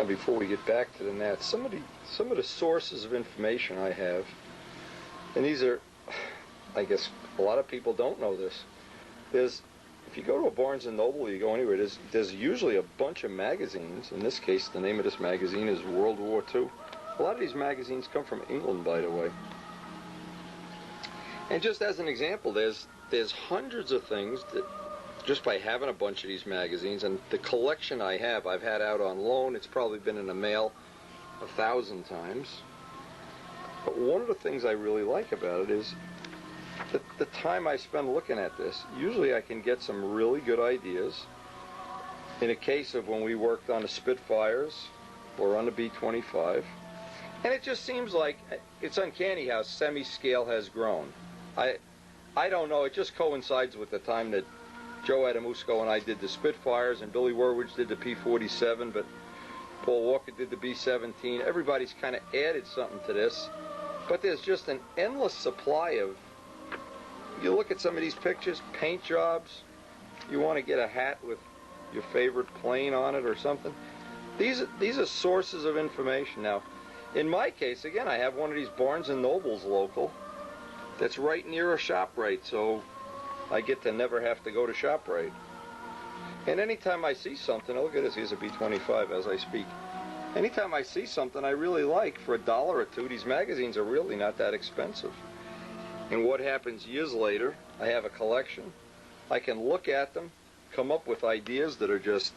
Now, before we get back to the gnats, some of the sources of information I have, and these are, I guess a lot of people don't know this. If you go to a Barnes & Noble, you go anywhere, there's usually a bunch of magazines. In this case, the name of this magazine is World War II. A lot of these magazines come from England, by the way. And just as an example, there's hundreds of things that, just by having a bunch of these magazines, and the collection I've had out on loan, it's probably been in the mail 1,000 times. But one of the things I really like about it is the time I spend looking at this. Usually I can get some really good ideas. In a case of when we worked on the Spitfires or on the B-25, and it just seems like it's uncanny how semi-scale has grown. I don't know, it just coincides with the time that Joe Adamusco and I did the Spitfires, and Billy Werwich did the P-47, but Paul Walker did the B-17. Everybody's kind of added something to this, but there's just an endless supply of, you look at some of these pictures, paint jobs, you want to get a hat with your favorite plane on it or something. These are sources of information. Now, in my case, again, I have one of these Barnes & Nobles local that's right near a ShopRite, so I get to never have to go to ShopRite. And anytime I see something, look at this, here's a B-25 as I speak. Anytime I see something I really like, for $1 or $2, these magazines are really not that expensive. And what happens years later, I have a collection. I can look at them, come up with ideas that are just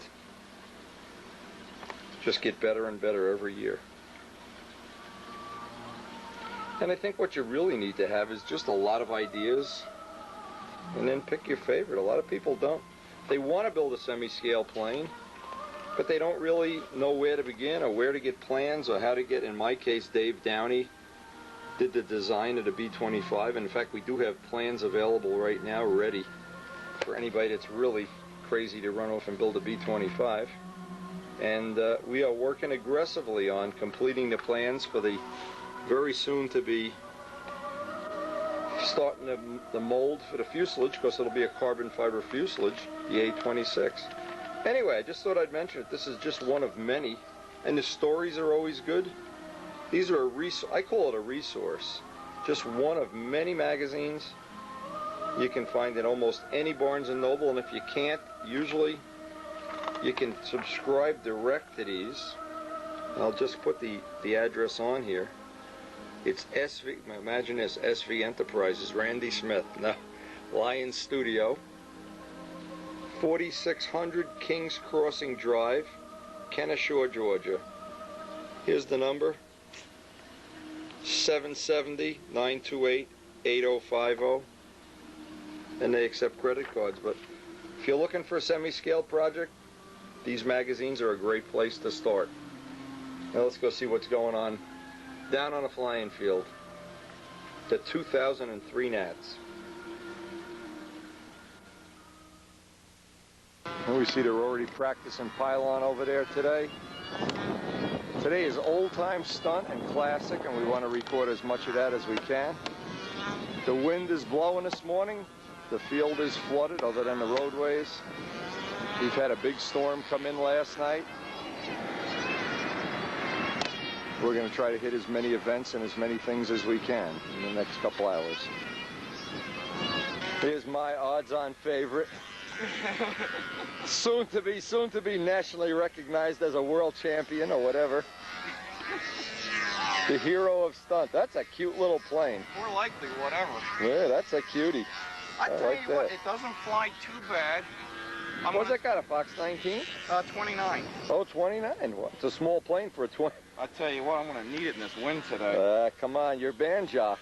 get better and better every year. And I think what you really need to have is just a lot of ideas, and then pick your favorite. A lot of people don't. They want to build a semi-scale plane, but they don't really know where to begin or where to get plans or how to get, in my case, Dave Downey did the design of the B-25. And in fact, we do have plans available right now ready for anybody that's really crazy to run off and build a B-25. And we are working aggressively on completing the plans for the very soon to be starting the mold for the fuselage, because it'll be a carbon fiber fuselage, the A-26. Anyway, I just thought I'd mention it. This is just one of many, and the stories are always good. These are I call it a resource. Just one of many magazines you can find in almost any Barnes & Noble, and if you can't, usually you can subscribe direct to these. And I'll just put the address on here. It's SV, imagine this, SV Enterprises, Randy Smith, no, Lion Studio, 4600 Kings Crossing Drive, Kennesaw, Georgia. Here's the number, 770-928-8050, and they accept credit cards. But if you're looking for a semi-scale project, these magazines are a great place to start. Now let's go see what's going on down on the flying field. The 2003 Gnats. And we see they're already practicing pylon over there today. Today is old-time stunt and classic, and we want to record as much of that as we can. The wind is blowing this morning. The field is flooded other than the roadways. We've had a big storm come in last night. We're going to try to hit as many events and as many things as we can in the next couple hours. Here's my odds-on favorite. Soon to be nationally recognized as a world champion or whatever. The hero of stunt. That's a cute little plane. More likely, whatever. Yeah, that's a cutie. I tell you what, it doesn't fly too bad. What's that got, a Fox 19? 29. Oh, 29. Well, it's a small plane for a 20. I tell you what, I'm going to need it in this wind today. Come on, you're band jock.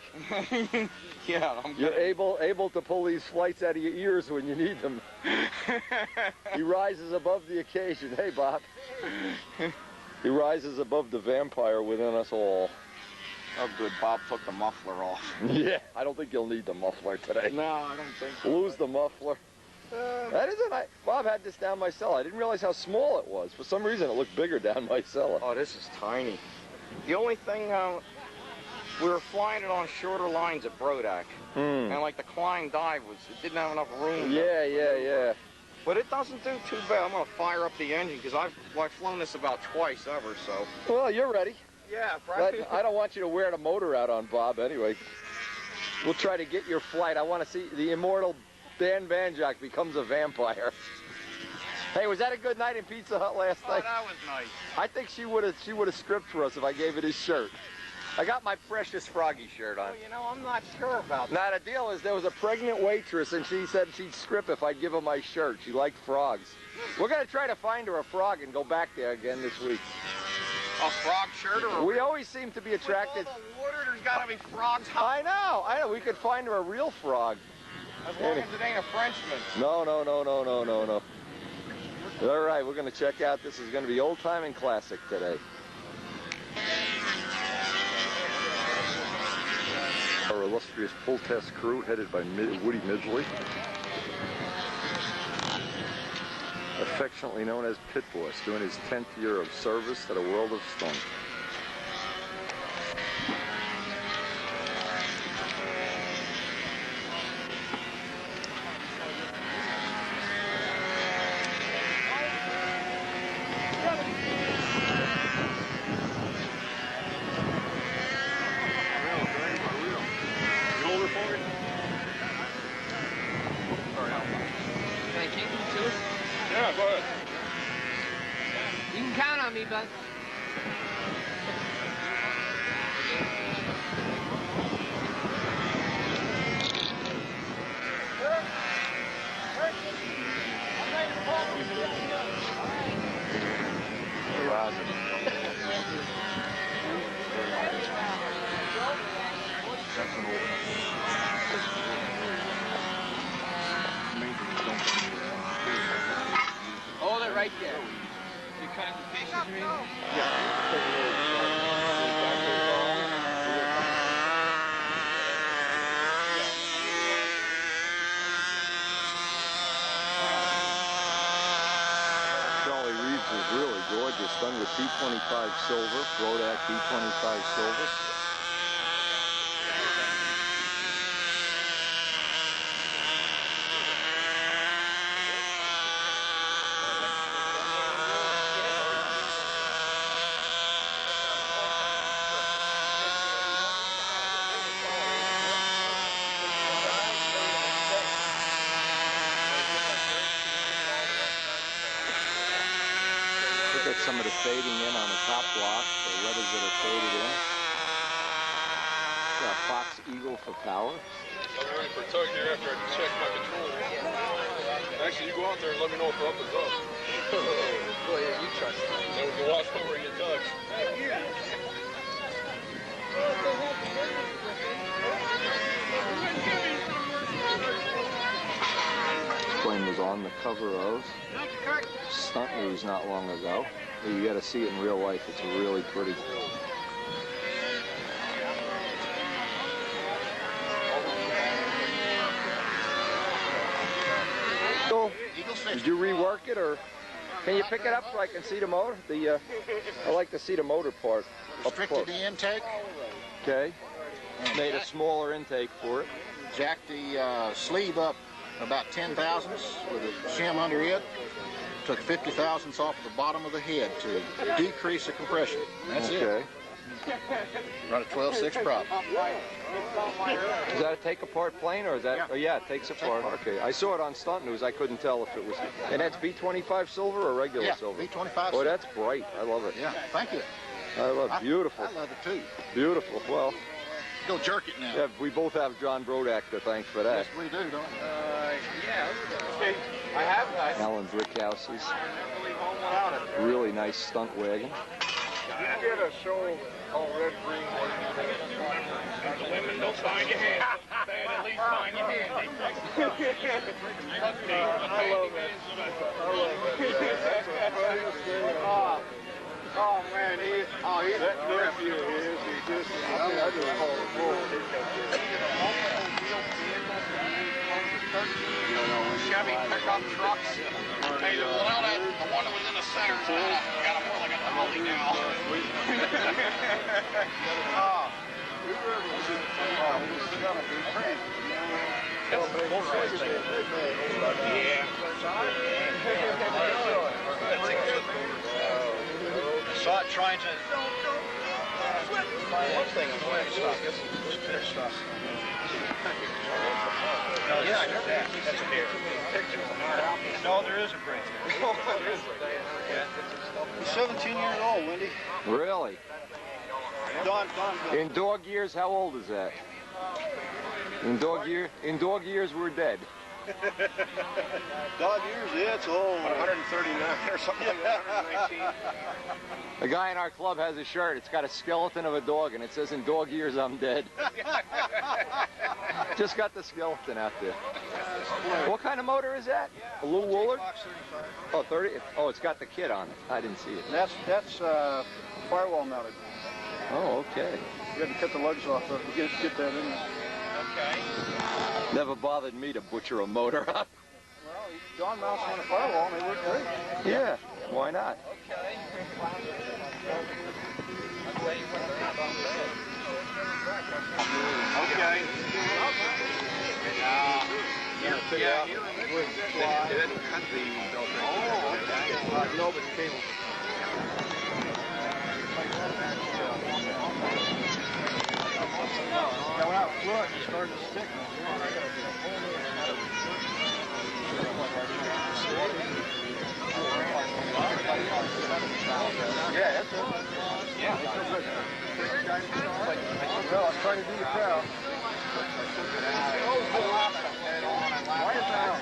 Yeah, You're able to pull these flights out of your ears when you need them. He rises above the occasion. Hey, Bob. He rises above the vampire within us all. Oh, good. Bob took the muffler off. Yeah, I don't think you'll need the muffler today. No, I don't think so. Lose the muffler. That isn't. Bob had this down my cellar. I didn't realize how small it was. For some reason, it looked bigger down my cellar. Oh, this is tiny. The only thing, we were flying it on shorter lines at Brodak, and like the climb dive it didn't have enough room. Yeah. But it doesn't do too bad. I'm going to fire up the engine because I've flown this about twice ever, so. Well, you're ready. Yeah, right. I don't want you to wear the motor out on Bob anyway. We'll try to get your flight. I want to see the immortal Dan Vanjak becomes a vampire. Hey, was that a good night in Pizza Hut last night? Oh, that was nice. I think she would have stripped for us if I gave it his shirt. I got my precious Froggy shirt on. Well, you know, I'm not sure about that. Now, the deal is there was a pregnant waitress, and she said she'd strip if I'd give her my shirt. She liked frogs. We're going to try to find her a frog and go back there again this week. A frog shirt or a... We always seem to be attracted... With all the water, there's got to be frogs. I know. We could find her a real frog. As long as it ain't a Frenchman. No. All right, we're going to check out. This is going to be old time and classic today. Our illustrious pull test crew headed by Woody Midgley, affectionately known as Pit Boss, doing his 10th year of service to the world of stunt. Yeah, go ahead. You can count on me, bud. Hold it right there. You cut it to pieces, you mean? Charlie Reeves is really gorgeous, done with B25 silver, Brodak B25 silver. Look at some of the fading in on the top block, the letters that are faded in. Got a Fox Eagle for power. I'm ready for a tug here after I check my control. Actually, you go out there and let me know if the up is up. Boy, you trust me. Then we can watch over and get tugs. Flame was on the cover of Stunt News not long ago. You got to see it in real life. It's really pretty. So, did you rework it, or can you pick it up so I can see the motor? I like to see the motor part. Restricted the intake. Okay. Made a smaller intake for it. Jacked the sleeve up about 10 thousandths with a shim under it. Took 50 thousandths off the bottom of the head to decrease the compression. That's okay. it. Run a 12.6 prop. Is that a take-apart plane, or is that? Yeah. Oh, yeah, it takes apart. Okay. I saw it on Stunt News. I couldn't tell if it was. And that's B25 silver or regular Yeah, silver? B25. Oh, that's bright. I love it. Yeah, thank you. I love it. Beautiful. I love it too. Beautiful. Well, Go jerk it now. yeah, we both have John Brodak to thank for that. Yes, we do, don't we? Yeah. Okay. I have that. Alan Brickhouse's Leave home without it. really nice stunt wagon. You get a show called Red Green. The women don't find your hand. They at least find your hand. I love it. Oh man, he's that nephew is. He just I just call it bull. Chevy pickup trucks. Hey, the one that was in the center got more like a dolly now. Yeah. Saw it trying to find one thing on the way stock. This pit stuff. No, yeah, I know that. That's a beer. No, there is a break there. No, there is. He's 17 years old, Wendy. Really? Don. In dog years, how old is that? In dog years, we're dead. Dog years, yeah, it's old. 139 or something like that. 119. A guy in our club has a shirt. It's got a skeleton of a dog, and it says, "In dog years, I'm dead." Just got the skeleton out there. What kind of motor is that? A little Woolard? Oh, 30. Oh, it's got the kit on it. I didn't see it. That's firewall mounted. Oh, okay. You had to cut the lugs off of it to get that in there. Okay. Never bothered me to butcher a motor up. Well, Don mounts on a firewall and they work great. Yeah, why not? Okay. Okay. Yeah, here they didn't cut the belt. Oh, okay. No, but the cable. Now, when I flush, it started to stick. Yeah, that's it. Yeah. Well, I'm trying to do the crowd. Why is that out?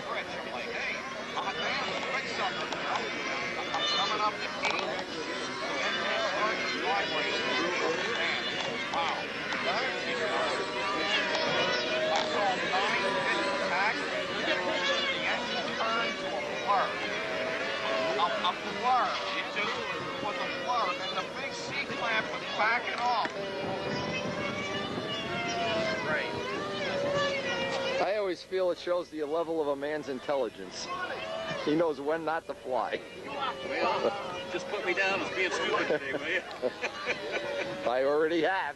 I'm coming up to 8. Wow. A blur. It just was a blur, and the big C-clamp was backing off. Great. I always feel it shows the level of a man's intelligence. He knows when not to fly. Well, just put me down as being stupid today, will you? I already have.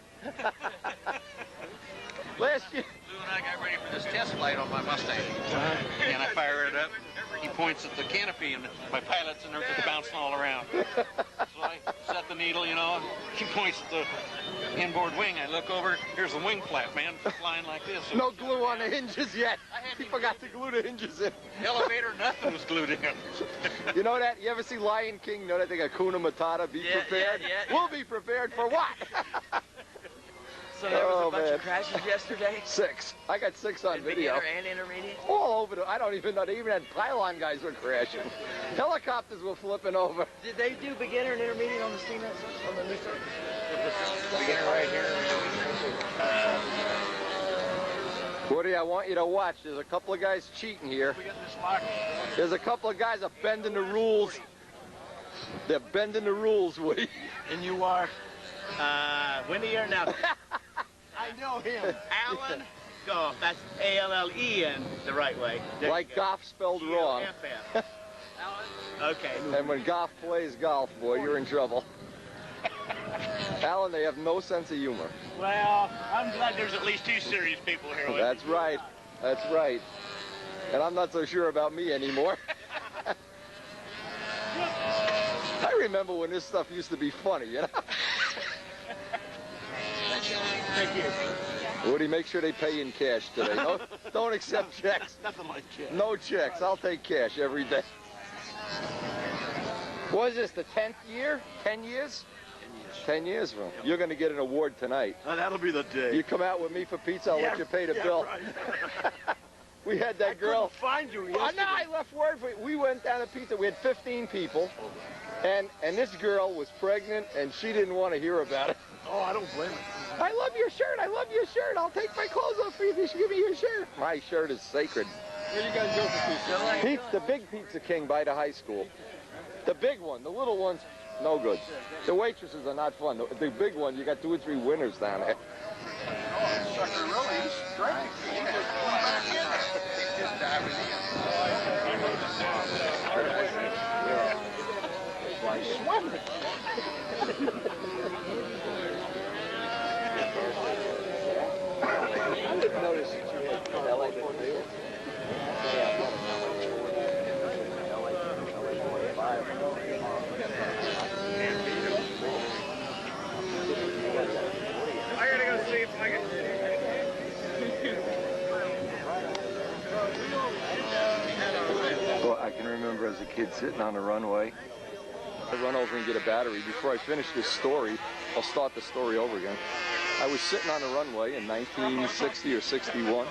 Last year. Lou and I got ready for this test flight on my Mustang. And I fire it up. He points at the canopy, and my pilot's in there just bouncing all around. So I set the needle, you know, and he points at the inboard wing. I look over, here's the wing flap, man, flying like this. No glue on the hinges yet. He forgot to glue the hinges in. Elevator, nothing was glued in. You know that? You ever see Lion King? You know that thing, Hakuna Matata, be prepared? Yeah. We'll be prepared for what? So there was Oh, a bunch man. of crashes yesterday? 6. I got 6 on video. Beginner and intermediate? All over I don't even know. They even had pylon guys were crashing. Helicopters were flipping over. Did they do beginner and intermediate on the steamboat on the new surface? Beginner right here. Woody, I want you to watch. There's a couple of guys cheating here. We got this lock. There's a couple of guys that are bending the rules. They're bending the rules, Woody. And you are Wendy or now? I know him. Alan Goff. That's A-L-L-E-N the right way. There Like you go. golf spelled wrong. G-O-F-F. Okay. And when Goff plays golf, boy, you're in trouble. Alan, they have no sense of humor. Well, I'm glad there's at least 2 serious people here. Wendy. That's right. That's right. And I'm not so sure about me anymore. I remember when this stuff used to be funny, you know? Thank you. Woody, make sure they pay in cash today. No, don't accept checks. Nothing like that. No checks. I'll take cash every day. What is this, the 10th year? 10 years? 10 years, well, you're going to get an award tonight. That'll be the day. You come out with me for pizza, I'll let you pay the bill. Right. We had that girl. Find you Oh, no, I left word for you. We went down to pizza. We had 15 people. And this girl was pregnant, and she didn't want to hear about it. Oh, I don't blame her. I love your shirt. I love your shirt. I'll take my clothes off for you if you should give me your shirt. My shirt is sacred. Where you guys go for pizza? The big Pizza King by the high school. The big one. The little one's no good. The waitresses are not fun. The big one, you got 2 or 3 winners down there. Oh, sucker, really? He's straight. He was going back in there. Just diving in. He's swimming. I didn't notice that you had LA tornado. see if I can. Well, I can remember as a kid sitting on the runway. I run over and get a battery. Before I finish this story, I'll start the story over again. I was sitting on the runway in 1960 or 61.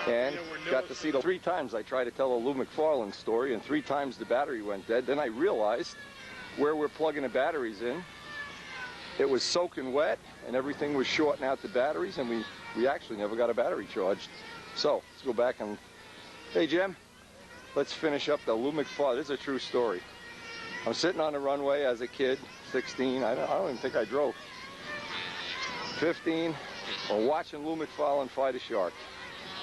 And got to see the 3 times I tried to tell a Lou McFarland story, and 3 times the battery went dead. Then I realized where we're plugging the batteries in, it was soaking wet, and everything was shorting out the batteries, and we actually never got a battery charged. So let's go back and, hey Jim, let's finish up the Lou McFarland. This is a true story. I'm sitting on the runway as a kid, 16. I don't even think I drove. 15. We're watching Lou McFarland fight a shark,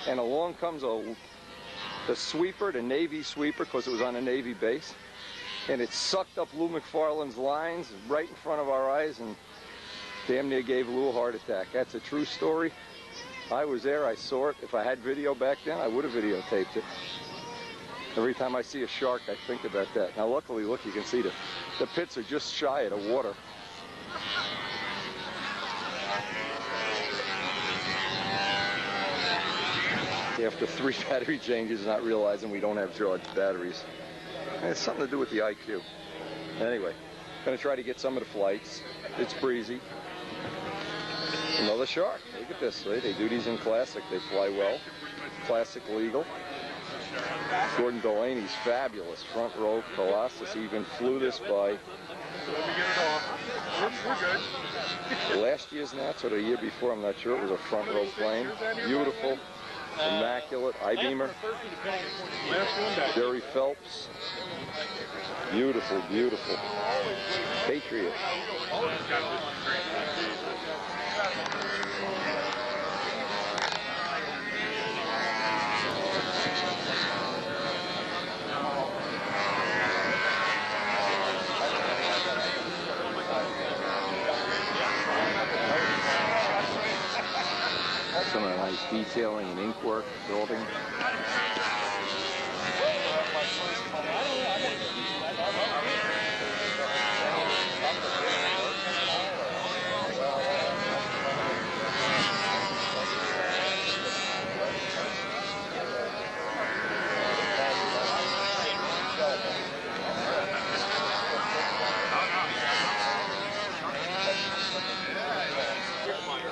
and along comes the sweeper, the Navy sweeper, because it was on a Navy base, and it sucked up Lou McFarland's lines right in front of our eyes, and damn near gave Lou a heart attack. That's a true story. I was there. I saw it. If I had video back then, I would have videotaped it. Every time I see a shark, I think about that. Now, luckily, look, you can see the pits are just shy of the water. After 3 battery changes, not realizing we don't have charged batteries. And it's something to do with the IQ. Anyway, going to try to get some of the flights. It's breezy. Another shark. Look at this. They do these in classic. They fly well. Classic legal. Gordon Delaney's fabulous front row Colossus even flew this by last year's Nats or the year before, I'm not sure. It was a front row plane. Beautiful, immaculate, I-beamer. Jerry Phelps. Beautiful, beautiful. Patriot. Some of the nice detailing and ink work, building.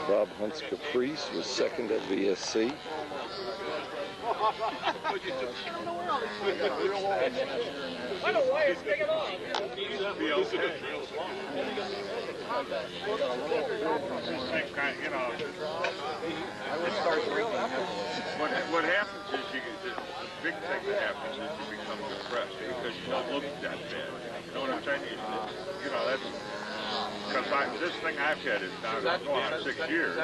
Bob Hunt's Caprice was second at VSC. What happens is the big thing that happens is you become depressed because you don't look that bad. You know what I'm saying? You know, that's because this thing I've had is now going on 6 years.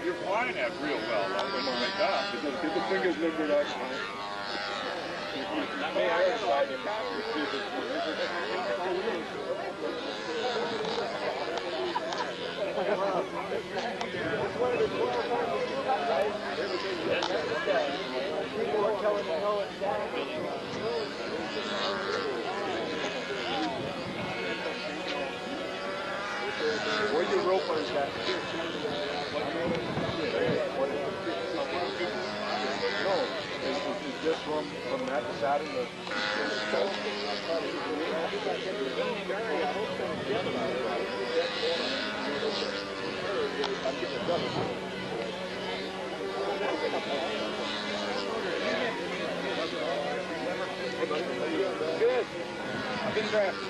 You're flying that real well, though. Oh my God. Get the fingers limbered up. Where your ropers at? No, it's just from that to Saturday. Good. I've been drafted.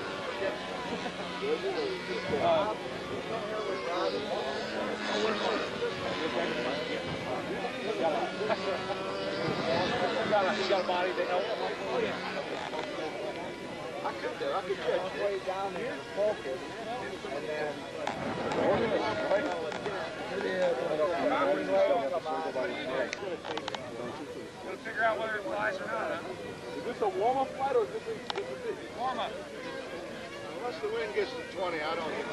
He's got a body that helps. I could catch way down here, focus, and then Gotta figure out whether it flies or not, huh? Is this a warm-up flight or is this a Warm-up. Unless the wind gets to 20, I don't get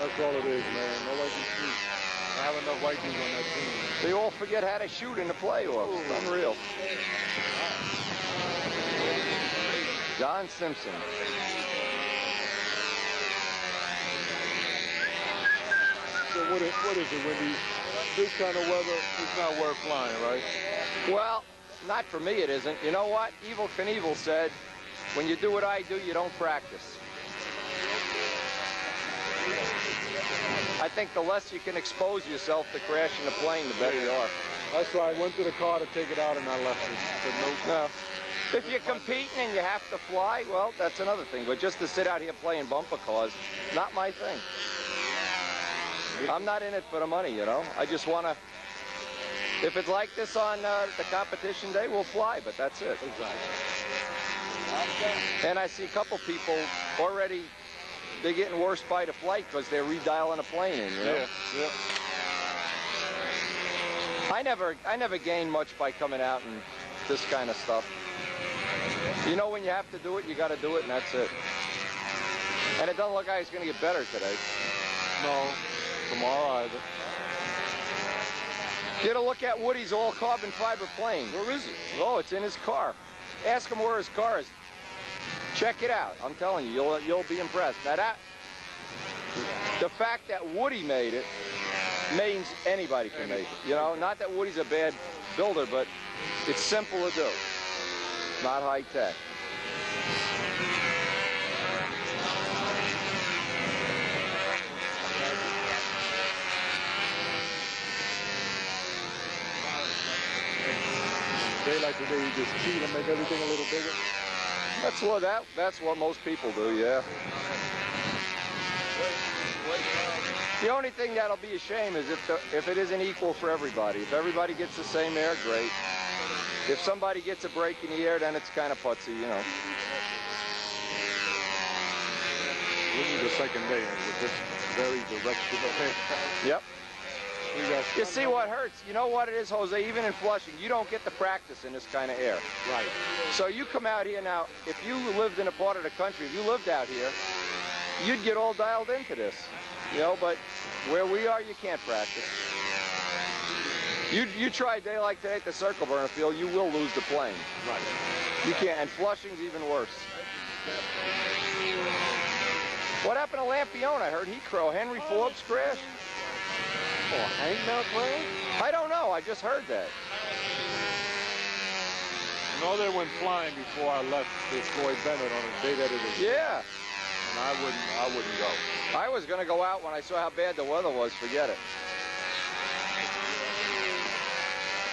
That's all it is, man. Nobody can shoot. I have enough white dudes on that team. They all forget how to shoot in the playoffs. It's unreal. John Simpson. So what is it, Wendy? This kind of weather, it's not worth flying, right? Well, not for me it isn't. You know what? Evel Knievel said, when you do what I do, you don't practice. I think the less you can expose yourself to crashing the plane, the better you are. That's why I went to the car to take it out and I left it. Said, nope. No. If you're competing and you have to fly, well, that's another thing. But just to sit out here playing bumper cars, not my thing. I'm not in it for the money, you know. I just want to, if it's like this on the competition day, we'll fly, but that's it. Exactly. And I see a couple people already, they're getting worse by the flight because they're redialing a plane in, you know? Yeah. I never gain much by coming out and this kind of stuff. You know, when you have to do it, you got to do it, and that's it. And it doesn't look like it's going to get better today. No, tomorrow either. Get a look at Woody's all-carbon fiber plane. Where is it? Oh, it's in his car. Ask him where his car is. Check it out. I'm telling you, you'll be impressed. Now the fact that Woody made it means anybody can make it. You know, not that Woody's a bad builder, but it's simple to do. Not high tech. Day like today, you just cheat and make everything a little bigger. That's what most people do, yeah. The only thing that'll be a shame is if it isn't equal for everybody. If everybody gets the same air, great. If somebody gets a break in the air, then it's kind of putsy, you know. This is the second day with this very directional thing. Yep. You see what hurts? You know what it is, Jose? Even in Flushing, you don't get the practice in this kind of air. Right. So you come out here now, if you lived in a part of the country, if you lived out here, you'd get all dialed into this. You know, but where we are, you can't practice. You try a day like today at the Circle Burner Field, you will lose the plane. Right. You can't, and Flushing's even worse. What happened to Lampione? I heard he crashed. Henry Forbes crashed? Oh, Hank now playing? I don't know. I just heard that. I know they went flying before I left with Floyd Bennett on the day that it was. Yeah. And I wouldn't go. I was going to go out when I saw how bad the weather was. Forget it.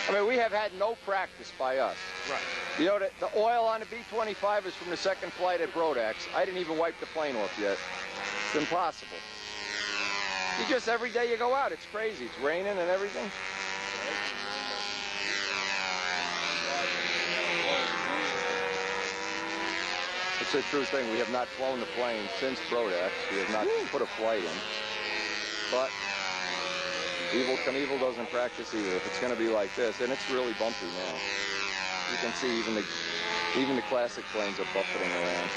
I mean, we have had no practice by us. Right. You know, the oil on the B-25 is from the second flight at Brodax. I didn't even wipe the plane off yet. It's impossible. You just, every day you go out, it's crazy. It's raining and everything. It's a true thing. We have not flown the plane since Brodax. We have not put a flight in. But Evel Knievel doesn't practice either. If it's going to be like this, and it's really bumpy now. You can see even the classic planes are buffeting around.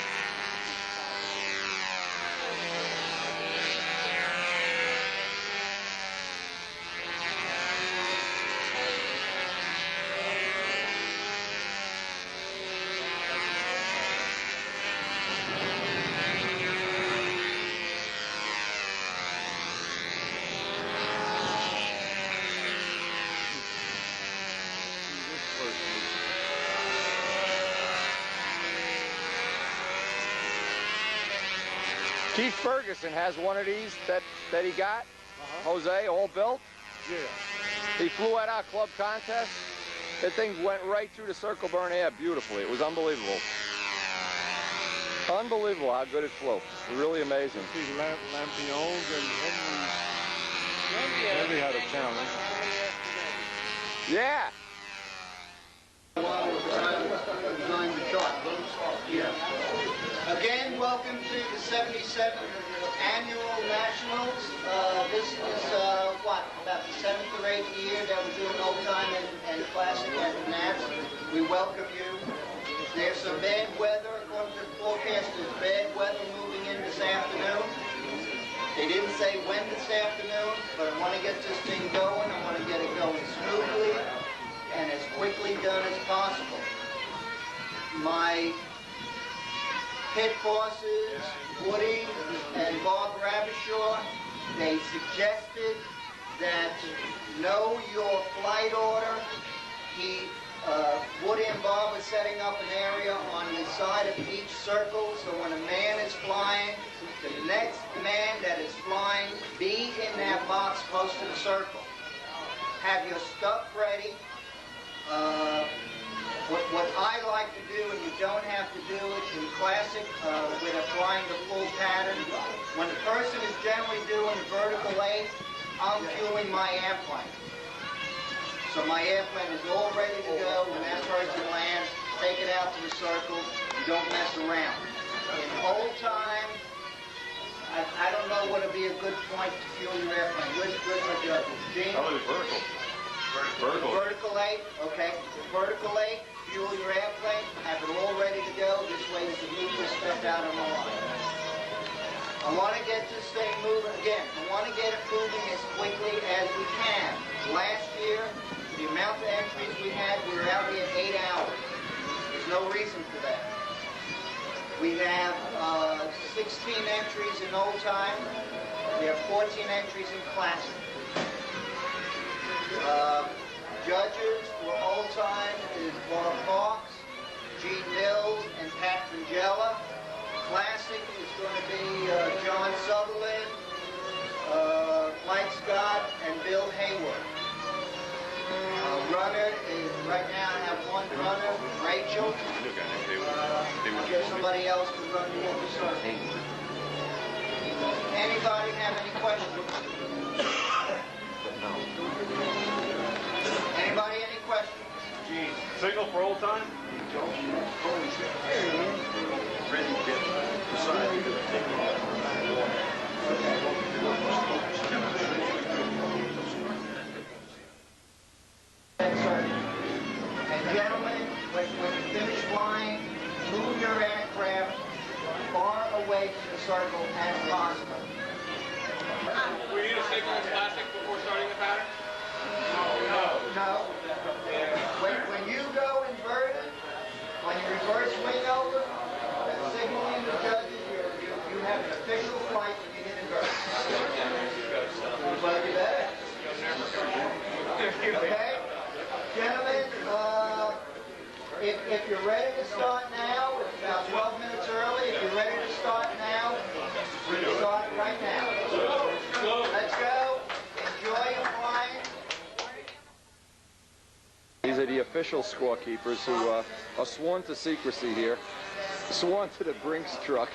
Keith Ferguson has one of these that he got. Jose, all built. Yeah. He flew at our club contest. That thing went right through the circle burn air beautifully. It was unbelievable. Unbelievable how good it flew. Really amazing. These Lampions and Henry had a challenge. Yeah. Again, welcome to the 77th Annual Nationals. This is, about the 7th or 8th year that we're doing old time and classic at the Nats. We welcome you. There's some bad weather, according to the forecast, there's bad weather moving in this afternoon. They didn't say when this afternoon, but I want to get this thing going. I want to get it going smoothly and as quickly done as possible. My pit bosses, Woody and Bob Ravishore, they suggested that know your flight order. Woody and Bob are setting up an area on the side of each circle, so when a man is flying, the next man that is flying be in that box close to the circle. Have your stuff ready. What I like to do, and you don't have to do it in classic with applying the full pattern, when the person is generally doing the vertical 8, I'm fueling my airplane. So my airplane is all ready to go. When that person lands, take it out to the circle. You don't mess around. In old time, I don't know what would be a good point to fuel your airplane. Where's my judge? Gene? Probably vertical. Vertical 8, okay. Vertical 8, fuel your airplane, have it all ready to go. This way you can move this stuff out on the line. I want to get this thing moving again. I want to get it moving as quickly as we can. Last year, the amount of entries we had, we were out here 8 hours. There's no reason for that. We have 16 entries in old time. We have 14 entries in classic. Judges for old time is Bob Hawks, Gene Mills, and Pat Frangella. Classic is going to be John Sutherland, Mike Scott, and Bill Hayward. Runner is, right now I have one runner, Rachel. Get somebody else to run the other circle. Anybody have any questions? Anybody, any questions? Gene, signal for old time? And gentlemen, when you finish flying, move your aircraft far away from the circle as possible. We need a signal in plastic before starting the pattern? No. When you go inverted, when you reverse wing over, signaling the judges, you have an official flight when you get inverted. Everybody there? Okay? Gentlemen, if you're ready to start now, it's about 12 minutes early. If you're ready to start now, we can start right now. Let's go. Enjoy your flying. These are the official scorekeepers who are sworn to secrecy here, sworn to the Brinks truck.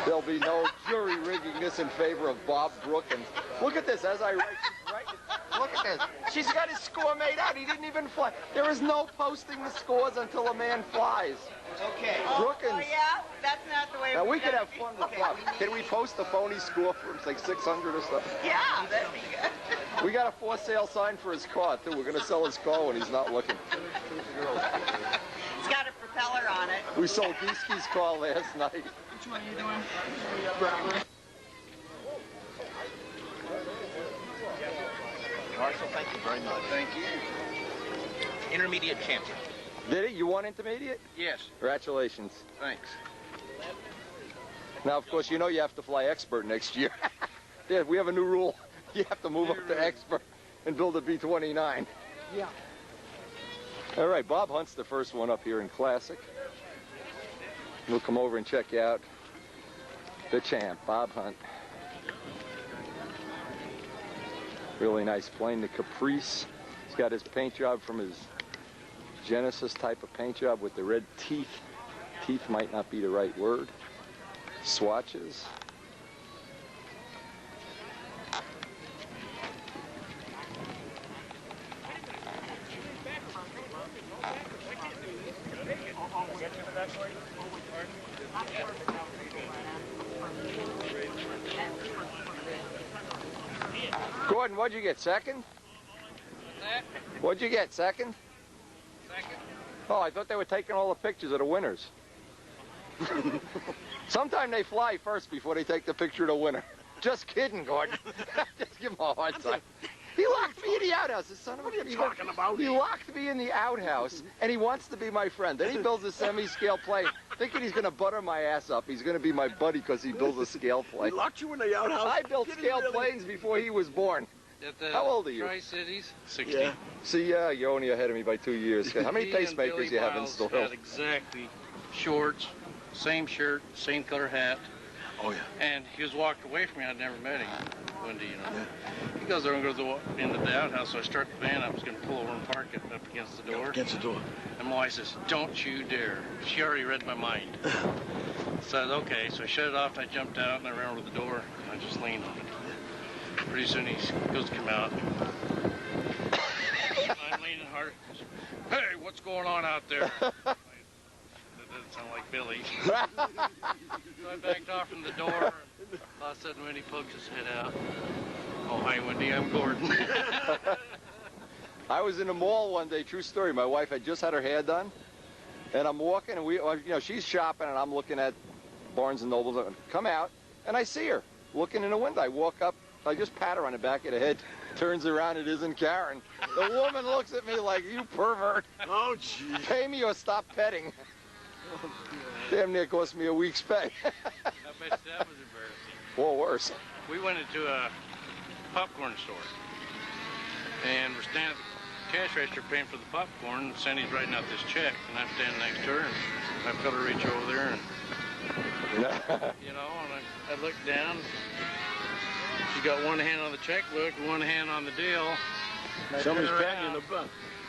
There'll be no jury rigging this in favor of Bob Brook. And look at this, as I write, she's writing. Look at this. She's got his score made out. He didn't even fly. There is no posting the scores until a man flies. Okay. Brookins. Oh, yeah? That's not the way Now, we we're could gonna have fun be- with Bob. Can we post the phony score for him, like 600 or something? Yeah, that'd be good. We got a for sale sign for his car, too. We're going to sell his car when he's not looking. It's got a propeller on it. We sold Geeski's car last night. Which one are you doing? Marshall, thank you very much. Thank you. Intermediate champion. Did he? You won intermediate? Yes, Congratulations. thanks. Now, of course, you know you have to fly expert next year. Yeah, we have a new rule. You have to move up to expert and build a B-29. Yeah. All right, Bob Hunt's the first one up here in Classic. We'll come over and check out the champ, Bob Hunt. Really nice plane, the Caprice. He's got his paint job from his Genesis type of paint job with the red teeth. Teeth might not be the right word. Swatches. Gordon, what'd you get, second? What'd you get, second? Second. Oh, I thought they were taking all the pictures of the winners. Sometime they fly first before they take the picture of the winner. Just kidding, Gordon. Just give him a hard time. He locked me in the outhouse, the son of a... What are you talking about? He locked me in the outhouse, and he wants to be my friend. Then he builds a semi-scale plane, thinking he's going to butter my ass up. He's going to be my buddy because he builds a scale plane. He locked you in the outhouse? I built scale planes before he was born. How old are you? Tri-Cities, 60. Yeah. See, you're only ahead of me by 2 years. How many pacemakers you have installed? Had exactly shorts, same shirt, same color hat. Oh, yeah. And he was walked away from me. I'd never met him. Wendy, you know. Yeah. He goes over and goes into the outhouse, so I start the van. I was going to pull over and park it up against the door. Against the door. And my wife says, "Don't you dare." She already read my mind. So I said, okay. So I shut it off. I jumped out and I ran over to the door. And I just leaned on it. Pretty soon he goes to come out. I'm leaning hard. "Hey, what's going on out there?" That doesn't sound like Billy. So I backed off from the door, and all of a sudden Wendy poked his head out. "Oh, hi, Wendy, I'm Gordon." I was in the mall one day, true story. My wife had just had her hair done, and I'm walking, and she's shopping, and I'm looking at Barnes and Nobles. And come out, and I see her looking in the window. I walk up, I just pat her on the back of the head, turns around, it isn't Karen. The woman looks at me like, "You pervert. Oh, gee. Pay me or stop petting." Damn near cost me a week's pay. I bet that was embarrassing. Or worse. We went into a popcorn store, and we're standing at the cash register paying for the popcorn, and Sandy's writing out this check, and I'm standing next to her, and I felt her reach over there, and, you know, and I looked down. She's got one hand on the checkbook, one hand on the deal. Somebody's patting you in the butt.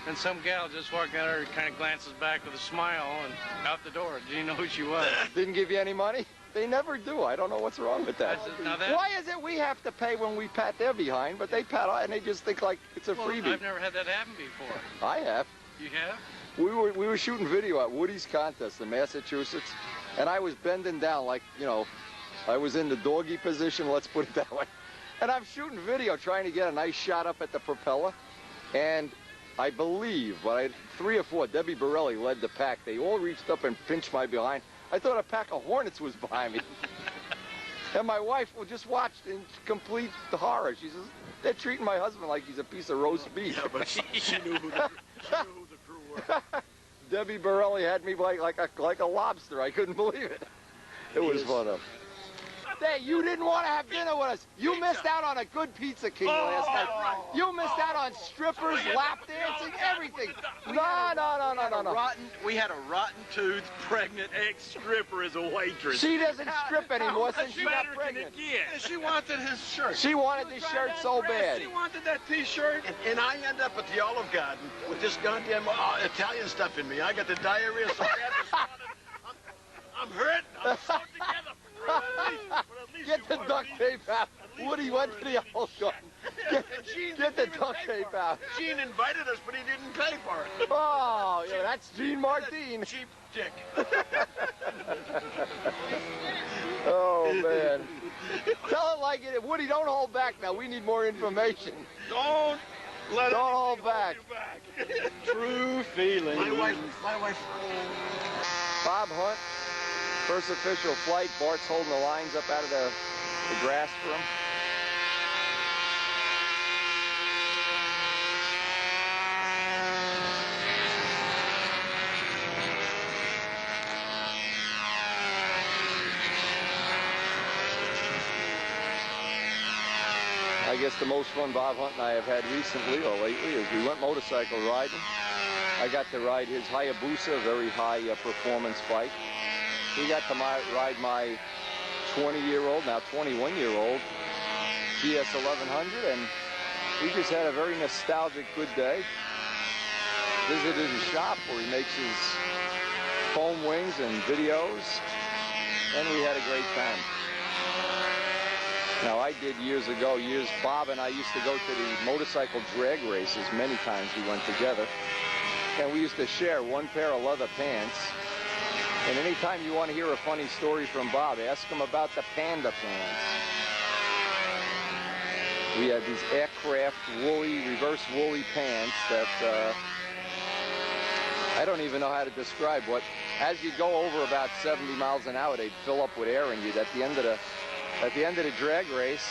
And some gal just walked out and kind of glances back with a smile and out the door. Didn't know who she was. Didn't give you any money? They never do. I don't know what's wrong with that. I said, now that... Why is it we have to pay when we pat their behind, but they pat our, and they just think like it's a freebie? I've never had that happen before. I have. You have? We were shooting video at Woody's contest in Massachusetts, and I was bending down like, you know, I was in the doggy position, let's put it that way. And I'm shooting video trying to get a nice shot up at the propeller, and I believe, but I had 3 or 4, Debbie Borelli led the pack. They all reached up and pinched my behind. I thought a pack of hornets was behind me. And my wife just watched in complete horror. She says, "They're treating my husband like he's a piece of roast beef." Yeah, but she knew who the crew were. Debbie Borelli had me like a lobster. I couldn't believe it. It was fun. Hey, you didn't want to have dinner with us. You missed out on a good Pizza King last night. You missed out on strippers, lap dancing, everything. No. We had a rotten-toothed, pregnant ex-stripper as a waitress. She doesn't strip anymore since she got pregnant. She wanted his shirt. She wanted this shirt so bad. She wanted that T-shirt. And I end up at the Olive Garden with this goddamn Italian stuff in me. I got the diarrhea so bad this morning. I'm hurt. I'm sewn together. Get the duct tape out. Woody went to the Olive Garden. Get the duct tape out. Gene invited us, but he didn't pay for it. Oh, yeah, that's Gene Martin. Cheap dick. Oh, man. Tell it like it is. Woody, don't hold back now. We need more information. Don't hold back. True feeling. My wife. Bob Hunt. First official flight. Bart's holding the lines up out of the grass for him. I guess the most fun Bob Hunt and I have had recently or lately is we went motorcycle riding. I got to ride his Hayabusa, very high performance bike. we got to ride my 20-year-old, now 21-year-old GS 1100, and we just had a very nostalgic good day. Visited his shop where he makes his foam wings and videos, and we had a great time. Now, I did years ago, Bob and I used to go to the motorcycle drag races many times. We went together, and we used to share one pair of leather pants. And anytime you want to hear a funny story from Bob, ask him about the Panda pants. We had these aircraft woolly, reverse woolly pants that I don't even know how to describe. What, as you go over about 70 miles an hour, they'd fill up with air, and you'd at the end of the drag race,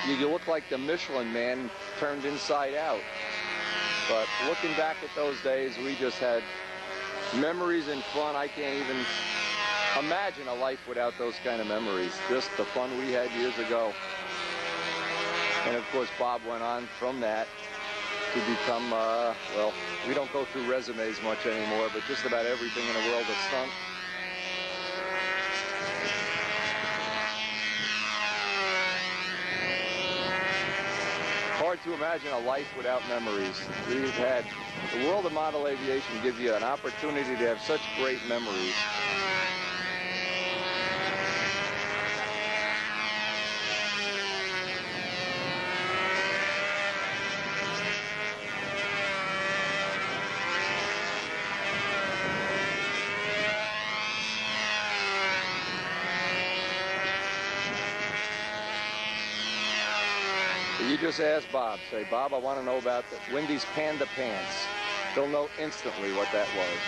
you look like the Michelin Man turned inside out. But looking back at those days, we just had memories and fun. I can't even imagine a life without those kind of memories. Just the fun we had years ago. And of course, Bob went on from that to become, well, we don't go through resumes much anymore, but just about everything in the world of stunt. Hard to imagine a life without memories. We've had, the world of model aviation gives you an opportunity to have such great memories. You just ask Bob, say, Bob, I want to know about the Wendy's Panda pants. He'll know instantly what that was.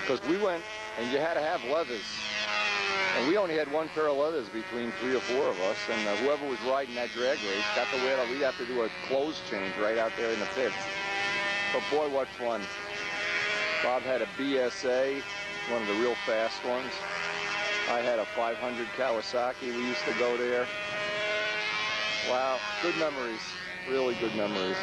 Because we went, and you had to have leathers. And we only had one pair of leathers between 3 or 4 of us, and whoever was riding that drag race got to wear it. We'd have to do a clothes change right out there in the pits. But boy, what fun. Bob had a BSA, one of the real fast ones. I had a 500 Kawasaki. We used to go there. Wow, good memories, really good memories.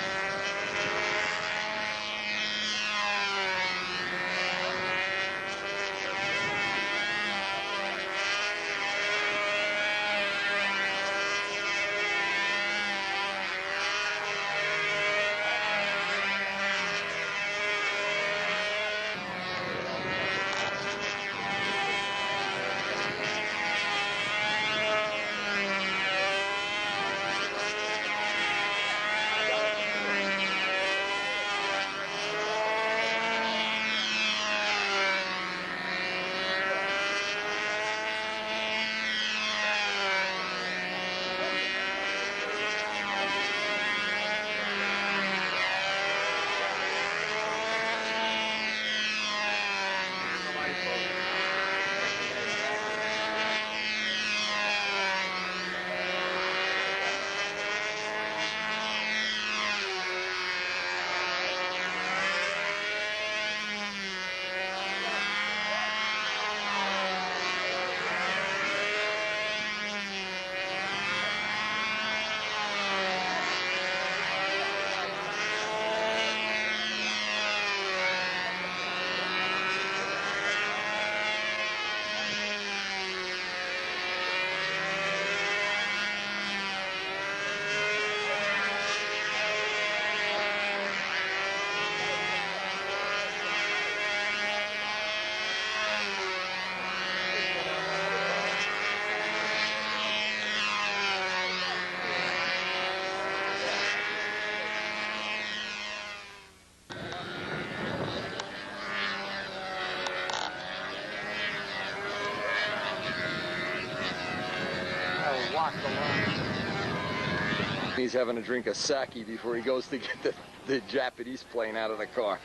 He's having a drink of sake before he goes to get the Japanese plane out of the car.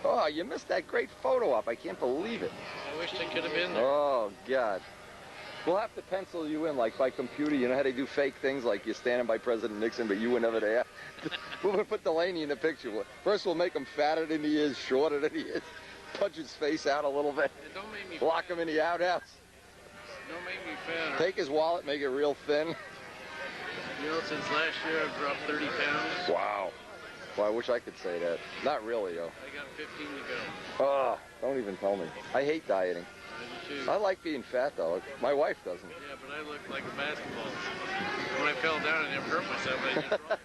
Oh, you missed that great photo op. I can't believe it. I wish they could have been there. Oh, God. We'll have to pencil you in, like by computer. You know how they do fake things, like you're standing by President Nixon, but you were never there? We're going to put Delaney in the picture. First, we'll make him fatter than he is, shorter than he is, punch his face out a little bit, Don't make me lock him in the outhouse. Don't make me fatter. Take his wallet, make it real thin. You know, since last year I've dropped 30 pounds. Wow. Well, I wish I could say that. Not really, though. I got 15 to go. Oh, don't even tell me. I hate dieting. I do shoes. I like being fat, though. My wife doesn't. Yeah, but I look like a basketball. When I fell down, I never hurt myself. I just rolled.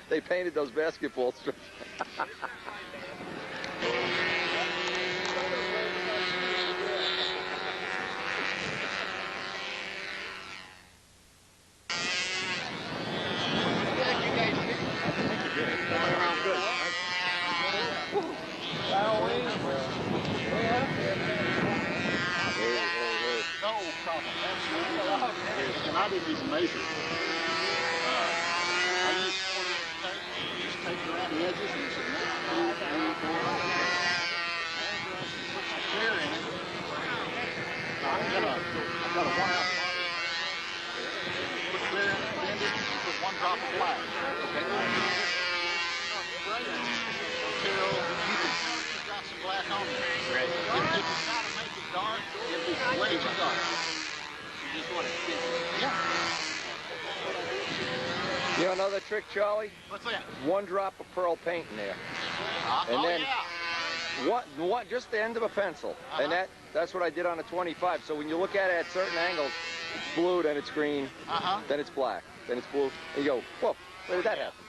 They painted those basketball strips. And I didn't even measure it. I used just taped around the edges and said, no, put some clear in it. I've got a 1 ounce bottle. Put clear in it, blend it, and put 1 drop of black. Okay. Until you can see you've got some black on there. Right. If you try to make it dark, it'll be way too dark. You just want it to yeah. You know another trick, Charlie? What's that? 1 drop of pearl paint in there. And then one, just the end of a pencil. And that's what I did on a 25. So when you look at it at certain angles, it's blue, then it's green, then it's black, then it's blue. And you go, whoa, where did that happen?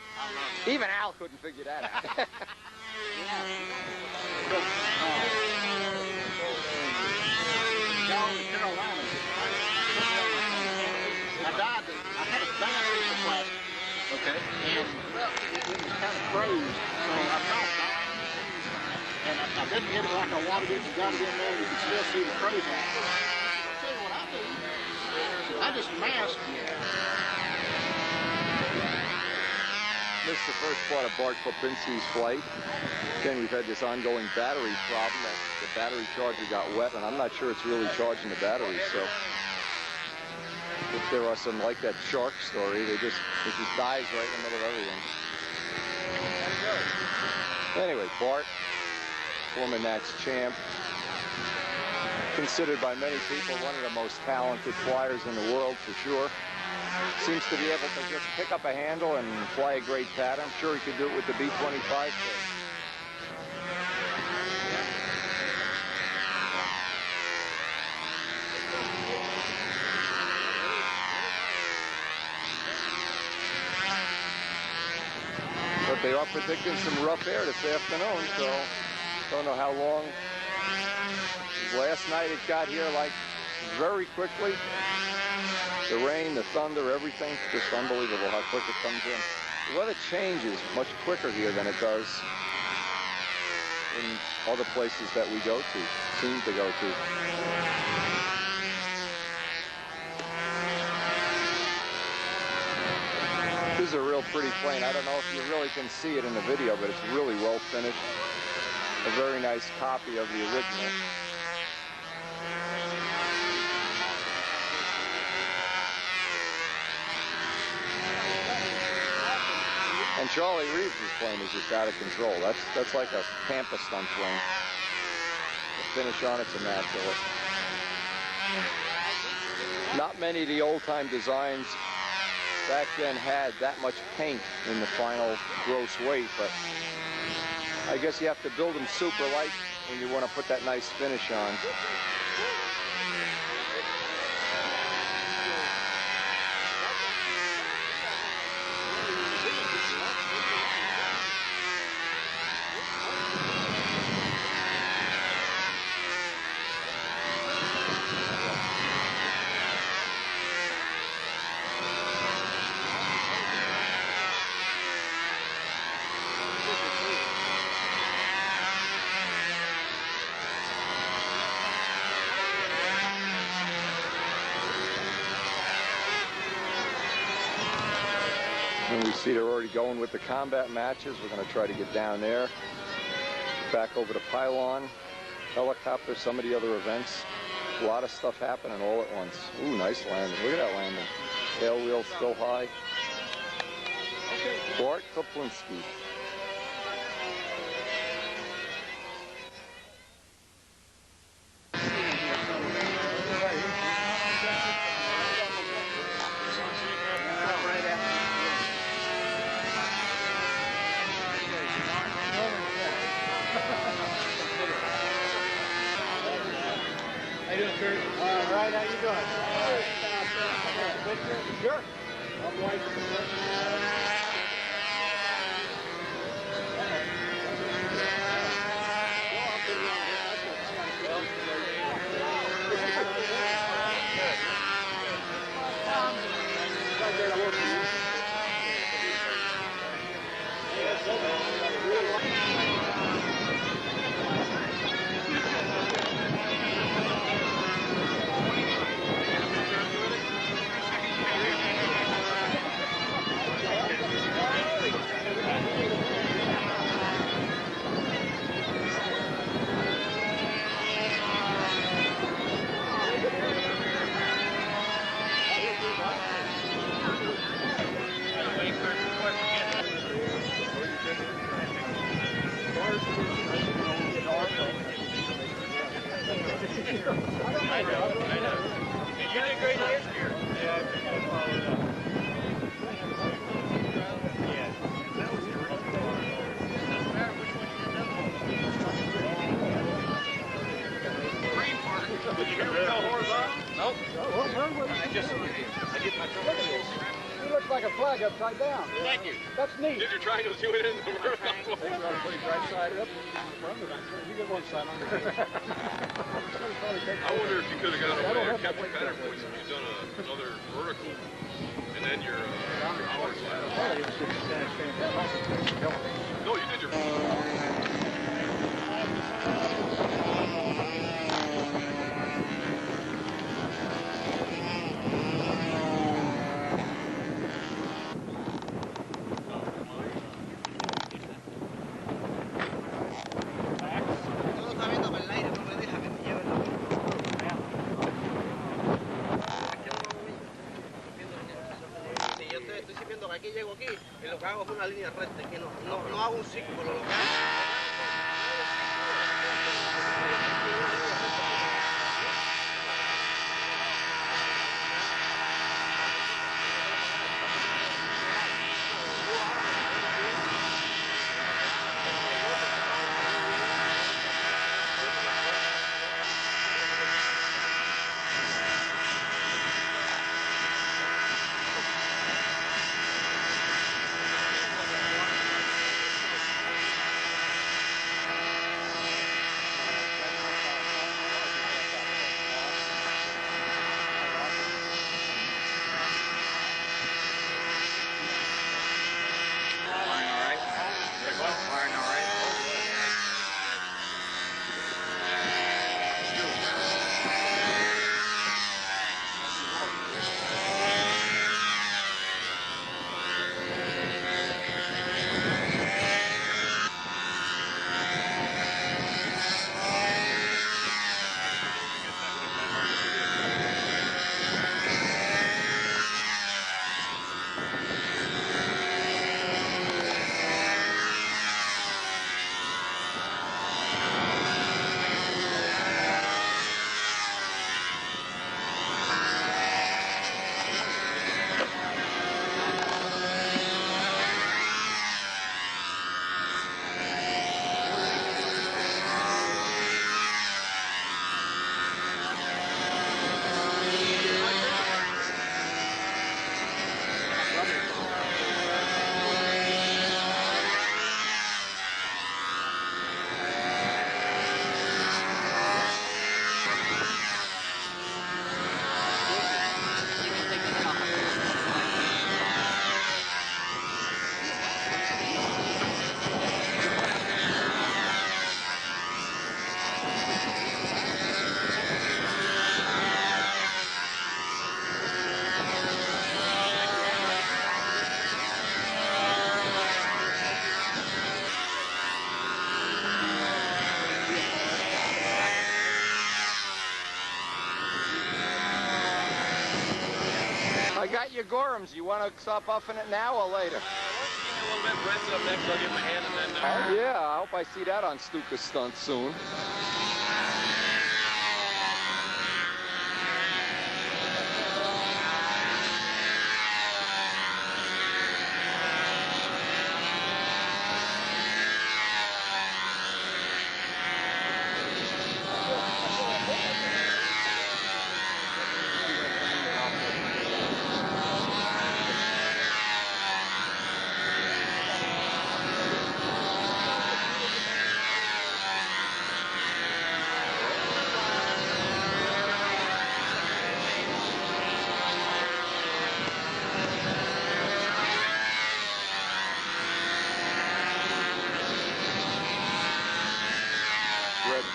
Even Al couldn't figure that out. I had a bad piece of plastic. Okay. And it was kind of froze. So I dropped it. And I didn't get it like I wanted it and got it in there. You can still see the froze on it. I'll tell you what I do. I just mask it. Missed the first part of Bart Popinski's flight. Again, we've had this ongoing battery problem that the battery charger got wet, and I'm not sure it's really charging the battery, so if there are some like that shark story, it just dies right in the middle of everything. Anyway, Bart, former Nats champ, considered by many people one of the most talented flyers in the world for sure. Seems to be able to just pick up a handle and fly a great pattern. I'm sure he could do it with the B-25. But they are predicting some rough air this afternoon, so don't know how long. Last night it got here like very quickly. The rain, the thunder, everything, just unbelievable how quick it comes in. The weather changes much quicker here than it does in other places that we go to, seem to go to. This is a real pretty plane. I don't know if you really can see it in the video, but it's really well finished. A very nice copy of the original. And Charlie Reeves' plane is just out of control. That's like a Tampa stunt plane. The finish on it's immaculate. Not many of the old-time designs back then had that much paint in the final gross weight, but I guess you have to build them super light when you want to put that nice finish on. And we see they're already going with the combat matches. We're going to try to get down there, back over the pylon, helicopter, some of the other events. A lot of stuff happening all at once. Ooh, nice landing. Look at that landing. Tail wheel still high. Bart Popinski. How you doing, Kurt? All right, how you doing? Picture? Sure. I'm right. It looks like a flag upside down. Thank you. That's neat. Did your triangle see what it is in the world? Put it right side up. You get one side under. I wonder if you could have got away or kept your pattern points if you'd done another vertical and then your hour slide. No, you did your... Aquí llego aquí y lo que hago es una línea recta, que no hago un círculo, lo que hago I got your gorums. You want to stop buffing it now or later? Oh, yeah. I hope I see that on Stuka's stunt soon.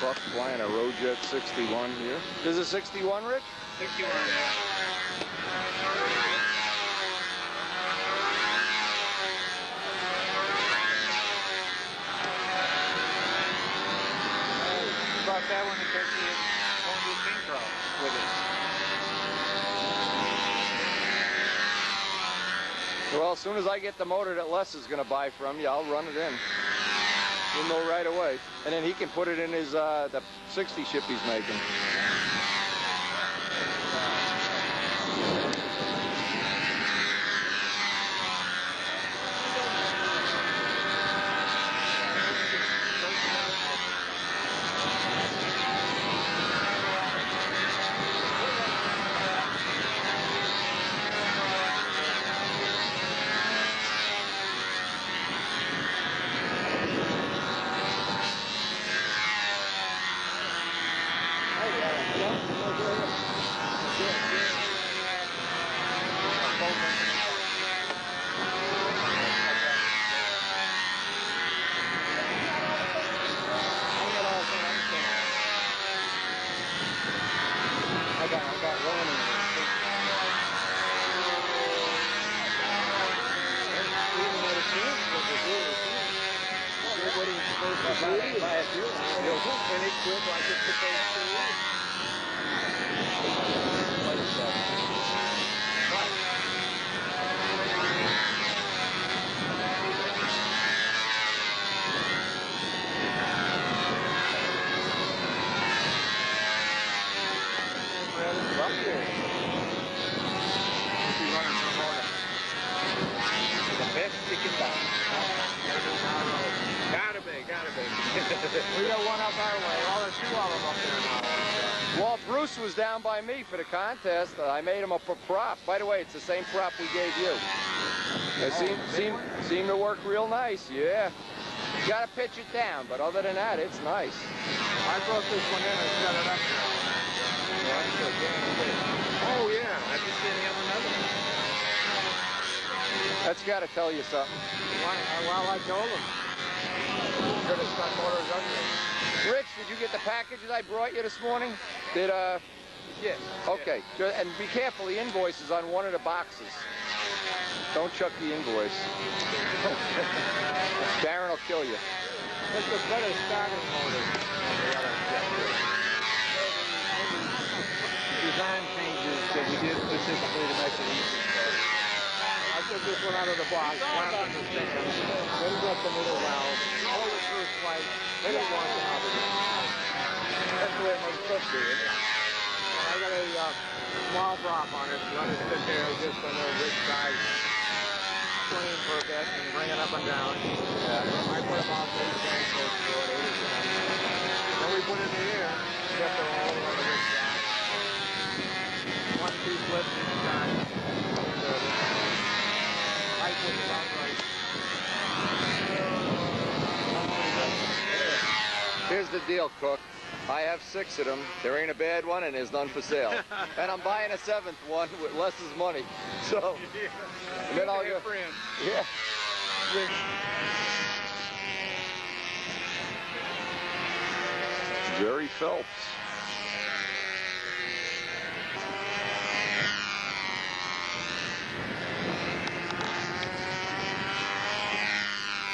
Buck flying a Rojet 61 here. This is a 61, Rich? 61, yeah. Brought that one because he was going to a paint trial with it. Well, as soon as I get the motor that Les is going to buy from you, I'll run it in. You'll know right away. And then he can put it in his, the 60 ship he's making. We got one up our way. Well, there's two of them up there now. Walt Bruce was down by me for the contest. I made him a prop. By the way, it's the same prop we gave you. It seemed to work real nice, yeah. You gotta pitch it down, but other than that, it's nice. I brought this one in and set it up. Oh, yeah. I just didn't have another one. That's gotta tell you something. Well, I told him. Could have stuck motors up there. Rich, did you get the packages I brought you this morning? Did, Yes. Okay, and be careful, the invoice is on one of the boxes. Don't chuck the invoice. Darren will kill you. It's a better starting motor than the other jet. Design changes that we did specifically to make it easy. I took this one out of the box, wound the stand, then got the middle valve, hold it through twice, then it wants another. That's the way it was supposed to be, isn't it? I got a small drop on it, let it sit there just on the rich side, swing for a bit and bring it up and down. I put about 8 cents for it, 8 or 10. Then we put it in the air, kept it all on the rich side. 1, 2 flips each time. Here's the deal, Cook. I have 6 of them. There ain't a bad one, and there's none for sale. And I'm buying a 7th one with Les's money. So, and then I'll go. Yeah. Jerry Phelps.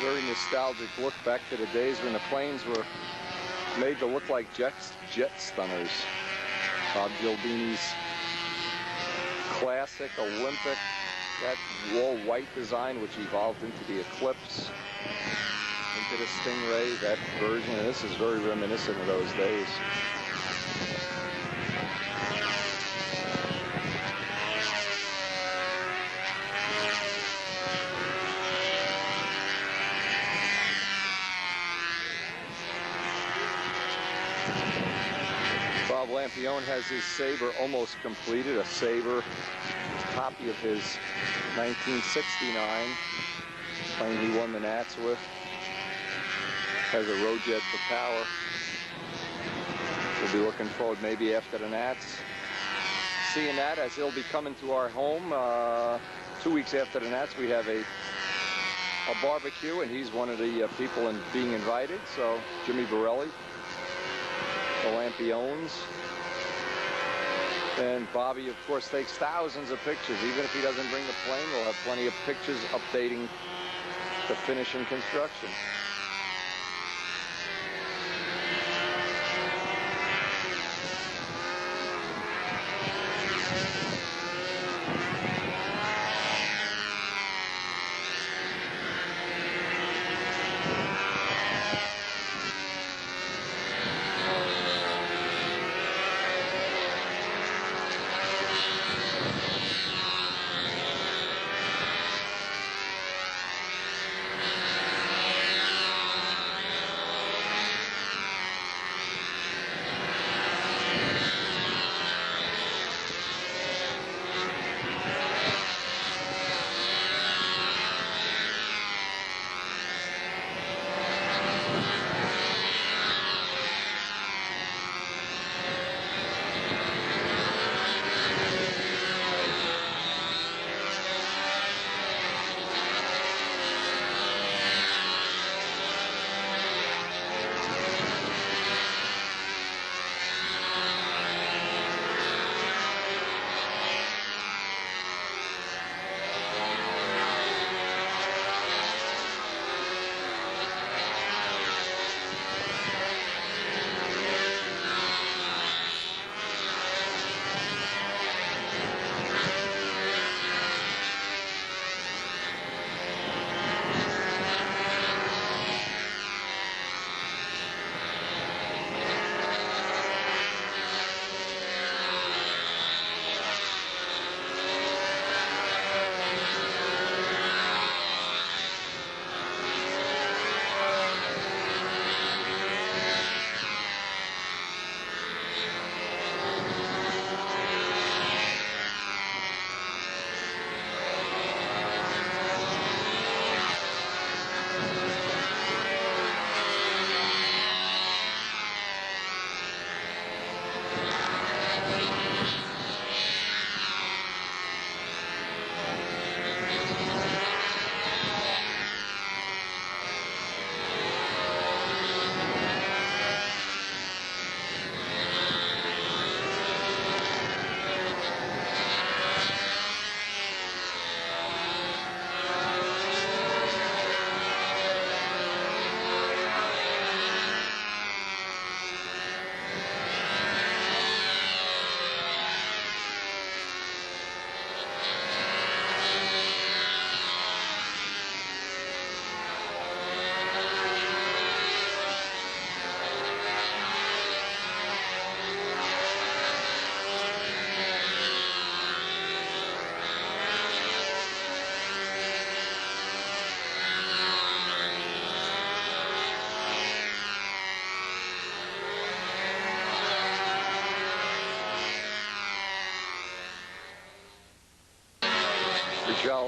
Very nostalgic look back to the days when the planes were made to look like jet stunners. Bob Gildini's classic Olympic, that wall white design which evolved into the Eclipse, into the Stingray, that version. And this is very reminiscent of those days. Bob Lampione has his Sabre almost completed, a Sabre copy of his 1969 plane he won the Nats with. Has a Rojet for power. We'll be looking forward maybe after the Nats seeing that, as he'll be coming to our home 2 weeks after the Nats. We have a barbecue, and he's one of the people being invited. So Jimmy Borelli Campeones. And Bobby, of course, takes thousands of pictures. Even if he doesn't bring the plane, we'll have plenty of pictures updating the finishing construction.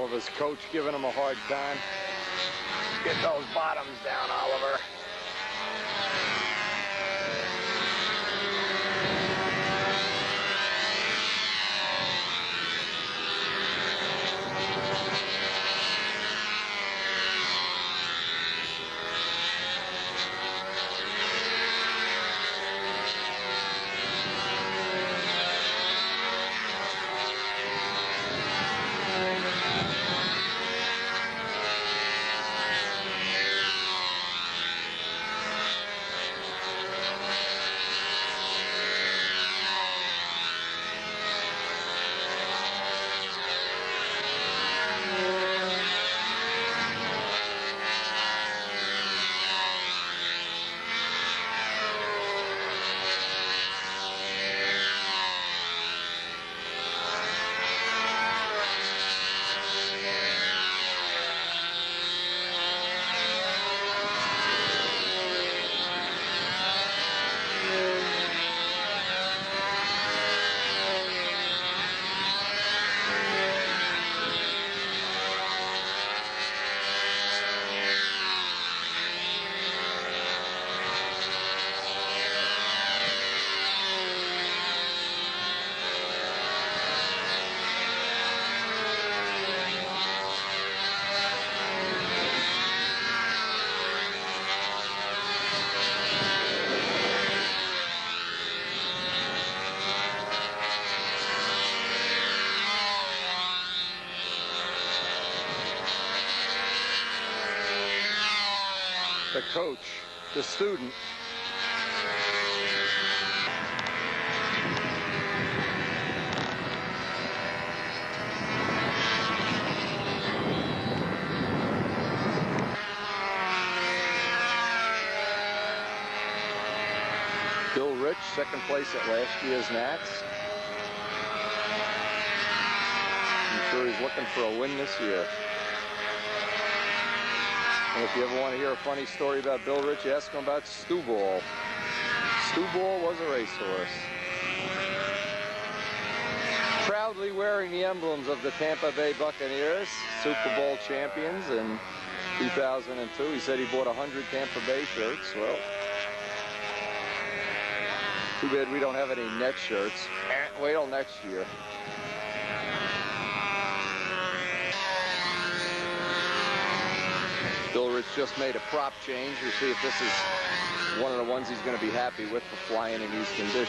Oliver's coach giving him a hard time. Get those bottoms down, Oliver. coach, the student. Bill Rich, second place at last year's Nats. I'm sure he's looking for a win this year. And if you ever want to hear a funny story about Bill Rich, ask him about Stu Ball. Stu Ball was a racehorse. Proudly wearing the emblems of the Tampa Bay Buccaneers, Super Bowl champions in 2002. He said he bought 100 Tampa Bay shirts. Well, too bad we don't have any net shirts. Wait till next year. Bill Rich just made a prop change. We'll see if this is one of the ones he's going to be happy with for flying in these conditions.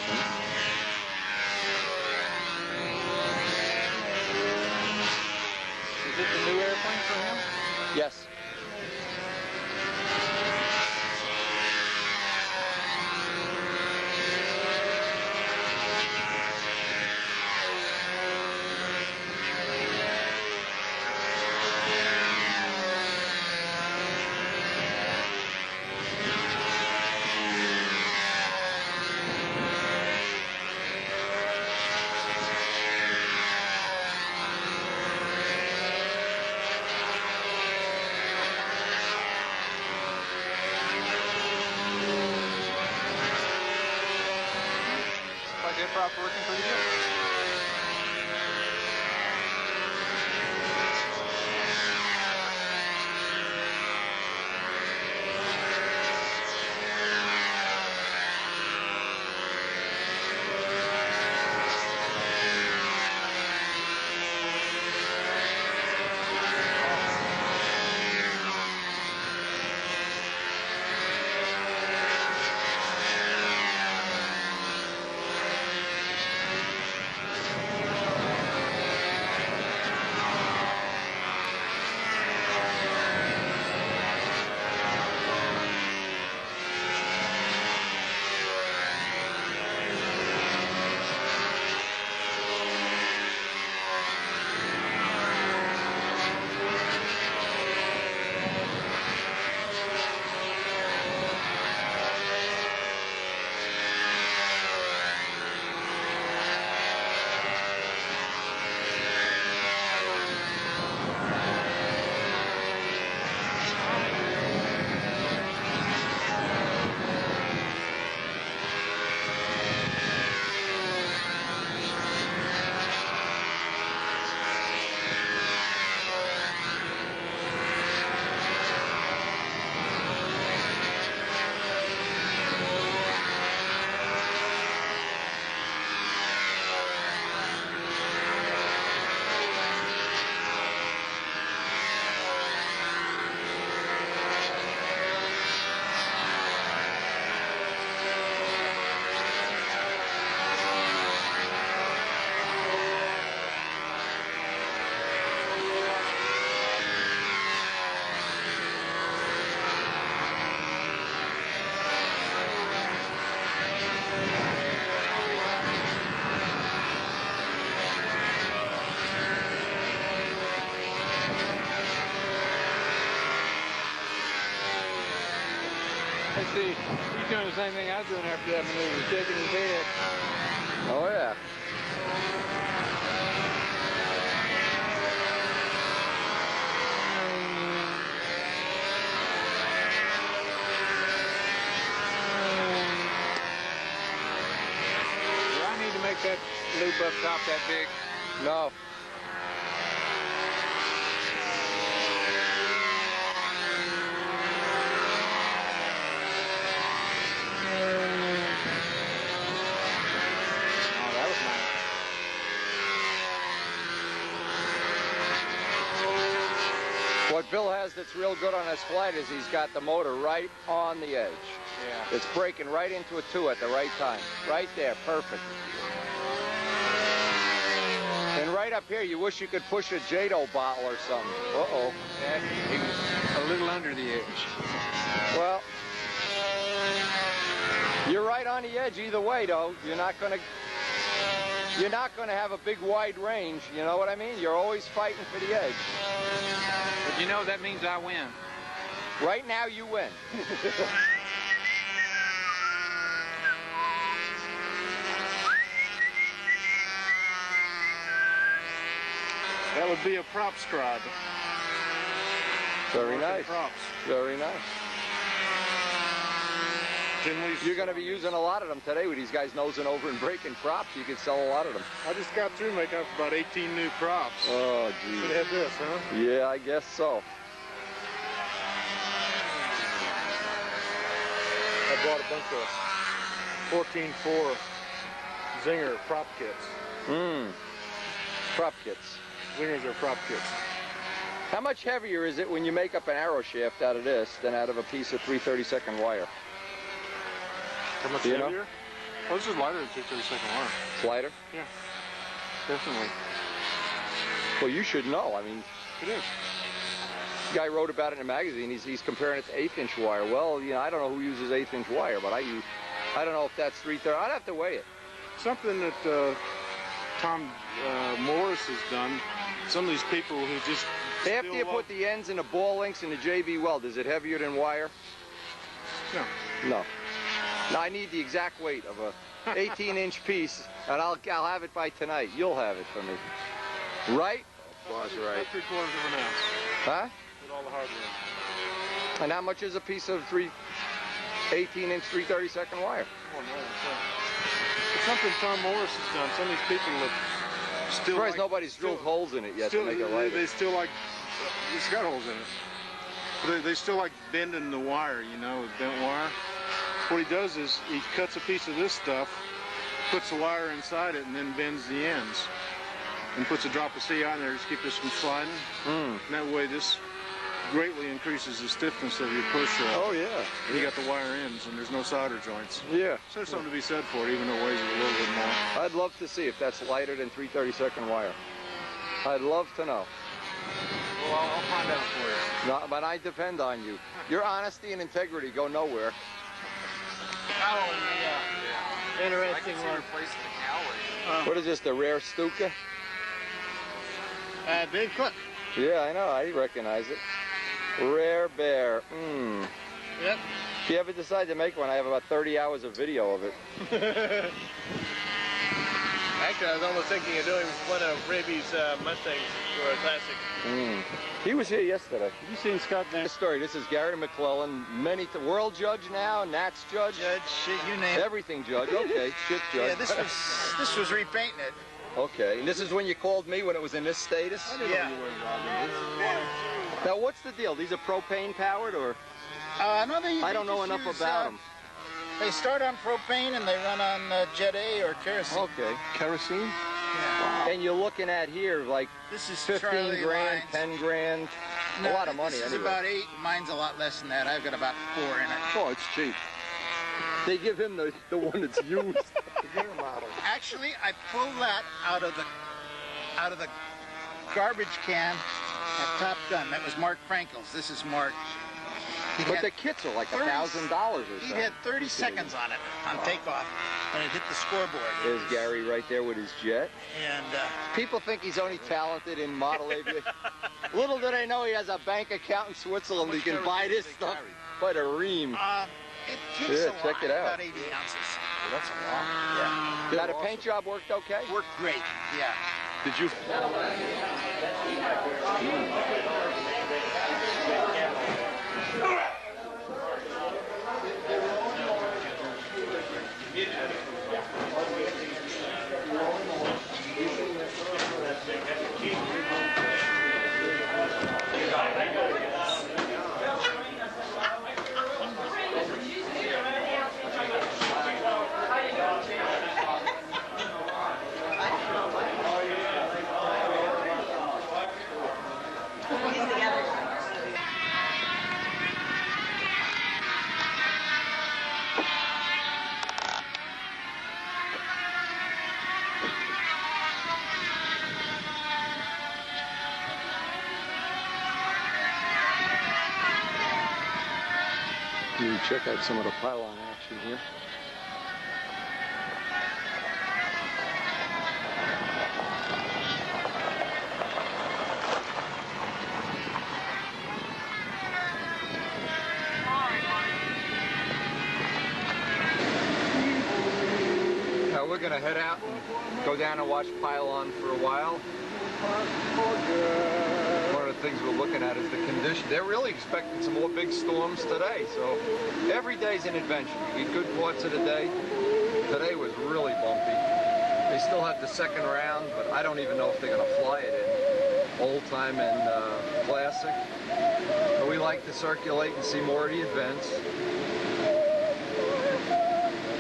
Is it the new airplane for him? Yes. Prop working pretty good. Let's see, he's doing the same thing I was doing after that maneuver, shaking his head. Oh, yeah. Do I need to make that loop up top that big? No. What Bill has that's real good on his flight is he's got the motor right on the edge. Yeah. It's braking right into a 2 at the right time. Right there, perfect. And right up here, you wish you could push a Jado bottle or something. Uh-oh. Yeah, he was a little under the edge. Well, you're right on the edge either way, though. You're not gonna have a big wide range. You know what I mean? You're always fighting for the edge. But you know that means I win. Right now, you win. That would be a prop scribe. Very nice. Props. Very nice. You're going to be using a lot of them today with these guys nosing over and breaking props. You could sell a lot of them. I just got through making up about 18 new props. Oh, geez. Should have this, huh? Yeah, I guess so. I bought a bunch of 14-4 Zinger prop kits. Prop kits. Zingers are prop kits. How much heavier is it when you make up an arrow shaft out of this than out of a piece of 3/32 wire? How much heavier? Oh, this is lighter than 3/32 wire. It's lighter? Yeah, definitely. Well, you should know. I mean, it is. The guy wrote about it in a magazine. He's comparing it to 1/8" wire. Well, you know, I don't know who uses 1/8" wire, but I don't know if that's 3/30. I'd have to weigh it. Something that Tom Morris has done. Some of these people who just after you put the ends in the ball links in the JB weld, is it heavier than wire? No. No. No, I need the exact weight of a 18-inch piece, and I'll have it by tonight. You'll have it for me. Right? Was right. 3/4 of an ounce. Huh? With all the hardware. And how much is a piece of 18-inch 3/32 wire? It's something Tom Morris has done. Some of these people have still. Surprised nobody's drilled holes in it yet to make it lighter. They still like. It's got holes in it. But they still like bending the wire, you know, with bent wire. What he does is he cuts a piece of this stuff, puts the wire inside it, and then bends the ends. And puts a drop of CI in there to keep this from sliding. And that way this greatly increases the stiffness of your push rod. Oh, yeah. You got the wire ends and there's no solder joints. Yeah. So there's something to be said for it, even though it weighs a little bit more. I'd love to see if that's lighter than 3/32 wire. I'd love to know. Well, I'll find out for you. No, but I depend on you. Your honesty and integrity go nowhere. Oh, yeah. Interesting one. What is this, the rare Stuka? Dave Cook. Yeah, I know. I recognize it. Rare bear. Yep. If you ever decide to make one, I have about 30 hours of video of it. Actually, I was almost thinking of doing one of Raby's Mustangs for a classic. He was here yesterday. Have you seen Scott Van? This story. This is Gary McClellan, world judge now, Nats judge. Judge, shit, you name it. Everything judge. Okay, shit judge. Yeah, this was repainting it. Okay, and this is when you called me when it was in this status? Yeah. Now, what's the deal? These are propane powered, or? No, I don't know enough about them. They start on propane and they run on Jet A or kerosene. Okay. Kerosene? Yeah. Wow. And you're looking at here like this is 15 Charlie grand, Lines. 10 grand, a lot of money This is anyway. about 8. Mine's a lot less than that. I've got about 4 in it. Oh, it's cheap. They give him the one that's used. model. Actually, I pulled that out of the garbage can at Top Gun. That was Mark Frankel's. This is Mark. But the kits are like $1,000 or something. He had 30 seconds on it on takeoff when it hit the scoreboard. There's Gary right there with his jet. And people think he's only talented in model aviation. Little do they know he has a bank account in Switzerland. He can buy this stuff by the ream. It takes a lot. Check it out. About 80 ounces. Well, that's a lot. Yeah. Now, the paint job worked okay? Worked great, yeah. Did you? check out some of the pylon action here. Now we're gonna head out and go down and watch pylon for a while. One of the things we're looking at is the condition. They're really expecting some more big storms today, so every day's an adventure. You get good parts of the day. Today was really bumpy. They still have the second round, but I don't even know if they're going to fly it in old time and classic. But we like to circulate and see more of the events.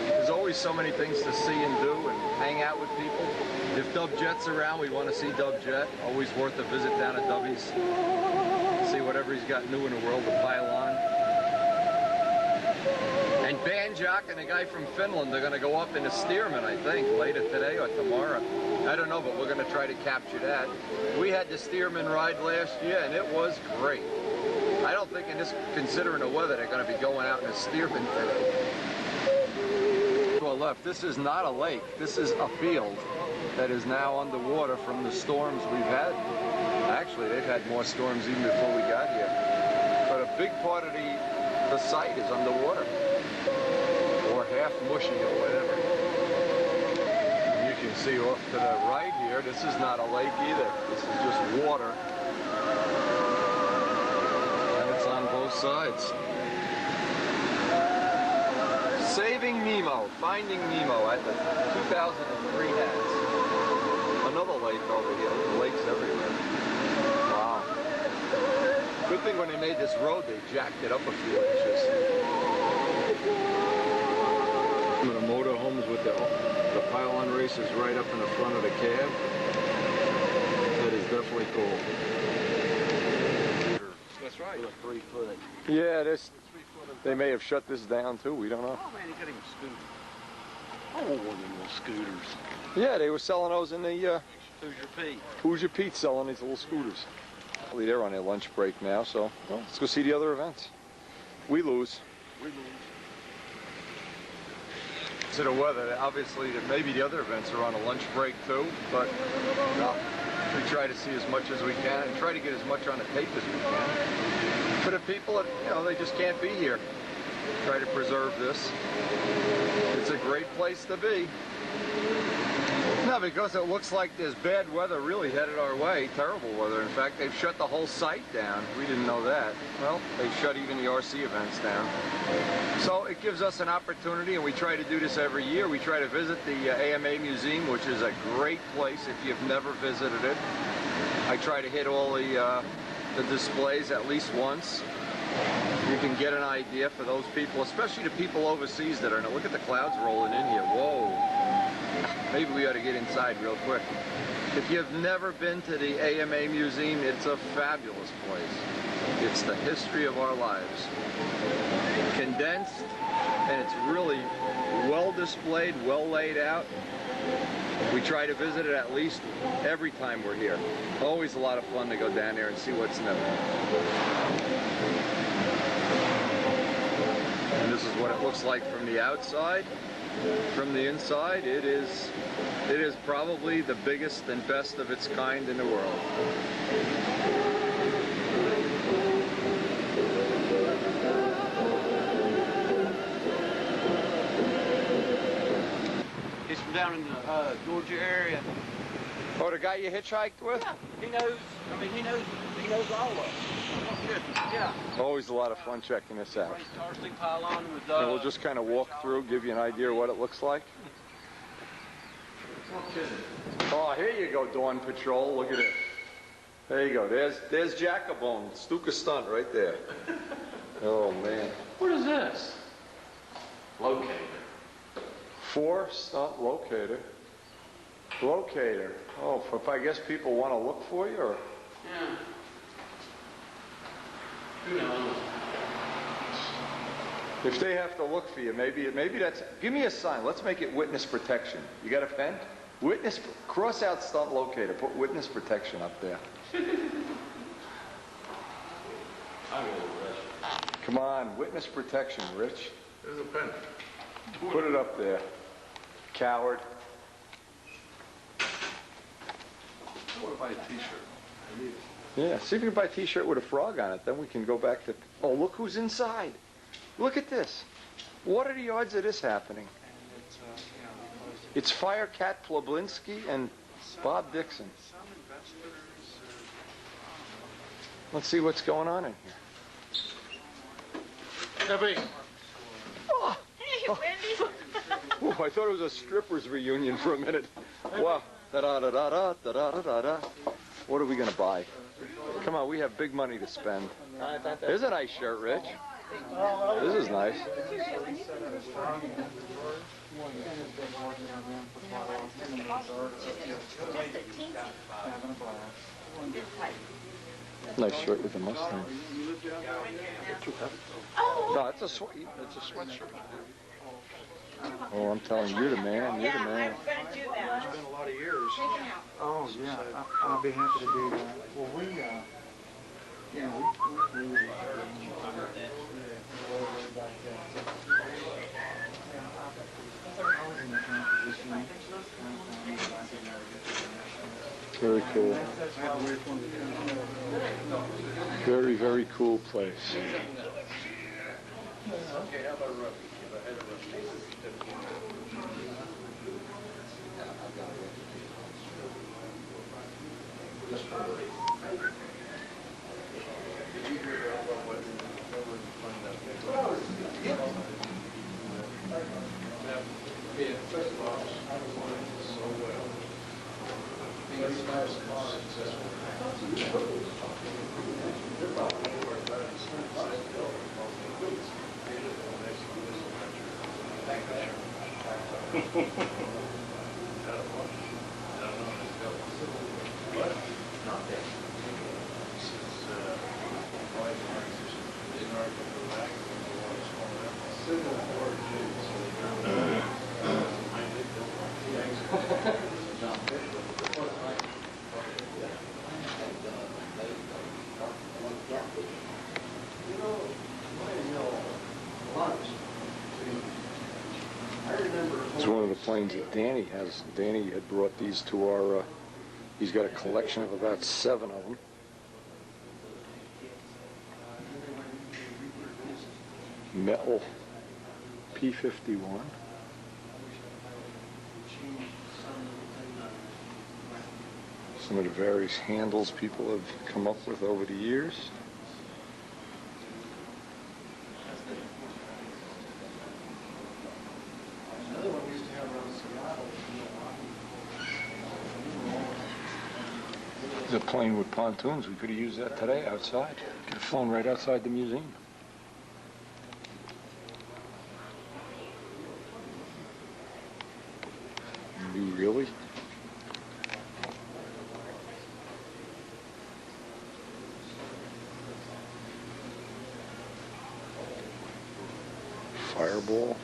There's always so many things to see and do and hang out with people. If Dub Jet's around, we want to see Dub Jet. Always worth a visit down at Dubby's. See whatever he's got new in the world of pylon. And Banjock and a guy from Finland are going to go up in a Stearman, I think, later today or tomorrow. I don't know, but we're going to try to capture that. We had the Stearman ride last year, and it was great. I don't think, in this, considering the weather, they're going to be going out in a Stearman today. To our left, this is not a lake. This is a field that is now underwater from the storms we've had. Actually, they've had more storms even before we got here. But a big part of the site is underwater, or half mushy or whatever. And you can see off to the right here, this is not a lake either. This is just water. And it's on both sides. Saving Nemo, Finding Nemo at the 2003 hats. Another lake over here. There's lakes everywhere. Wow. Good thing when they made this road, they jacked it up a few inches. Some of the motorhomes with the pylon races right up in the front of the cab. That is definitely cool. That's right. 3 foot. Yeah, they may have shut this down too. We don't know. Oh man, you got him a scooter. I want one of them little scooters. Yeah, they were selling those in the Hoosier Pete. Hoosier Pete selling these little scooters. They're on their lunch break now, so well, let's go see the other events. We lose. We lose. To the weather, obviously, maybe the other events are on a lunch break too, but well, we try to see as much as we can and try to get as much on the tape as we can. For the people that, they just can't be here, try to preserve this. It's a great place to be. No, because it looks like there's bad weather really headed our way, terrible weather. In fact, they've shut the whole site down. We didn't know that. Well, they've shut even the RC events down. So it gives us an opportunity, and we try to do this every year. We try to visit the AMA Museum, which is a great place if you've never visited it. I try to hit all the displays at least once. You can get an idea for those people, especially the people overseas that are, look at the clouds rolling in here. Whoa. Maybe we ought to get inside real quick. If you've never been to the AMA Museum, it's a fabulous place. It's the history of our lives. Condensed, and it's really well displayed, well laid out. We try to visit it at least every time we're here. Always a lot of fun to go down there and see what's new. And this is what it looks like from the outside. From the inside, it is probably the biggest and best of its kind in the world. He's from down in the Georgia area. Oh, the guy you hitchhiked with? Yeah, he knows. I mean, he knows all of us. Yeah. Always a lot of fun checking this out. Pylon with, and we'll just kind of walk through, give you an idea of what it looks like. Oh, here you go, Dawn Patrol. Look at it. There you go. There's Jacobone, Stuka Stunt right there. Oh, man. What is this? Locator. 4 stunt locator. Locator. Oh, if I guess people want to look for you, or? Yeah. Who knows? If they have to look for you, maybe that's. Give me a sign. Let's make it witness protection. You got a pen? Witness. Cross out stunt locator. Put witness protection up there. Come on, witness protection, Rich. There's a pen. Put it up there. Coward. I want to buy a t-shirt. I need it. Yeah, see if you can buy a t-shirt with a frog on it. Then we can go back to... Oh, look who's inside. Look at this. What are the odds of this happening? It's Firecat Ploblinski and Bob Dixon. Let's see what's going on in here. Debbie. Oh. Hey, Wendy. Ooh, I thought it was a strippers reunion for a minute. Wow. Da-da-da-da-da, da-da-da-da-da. What are we going to buy? Come on, we have big money to spend. Here's a nice shirt, Rich. This is nice. Nice shirt with a Mustang. No, it's a sweatshirt. Oh, I'm telling you, the man. You're the man. I'm going to do that. It's been a lot of years. Oh, yeah. I'll be happy to do that. Well, we Very cool. Very, very cool place. It's one of the planes that Danny has. Danny had brought these to our, he's got a collection of about 7 of them. Metal P-51. Some of the various handles people have come up with over the years. The plane with pontoons, we could have used that today outside. Could have flown right outside the museum. You really? Fireball.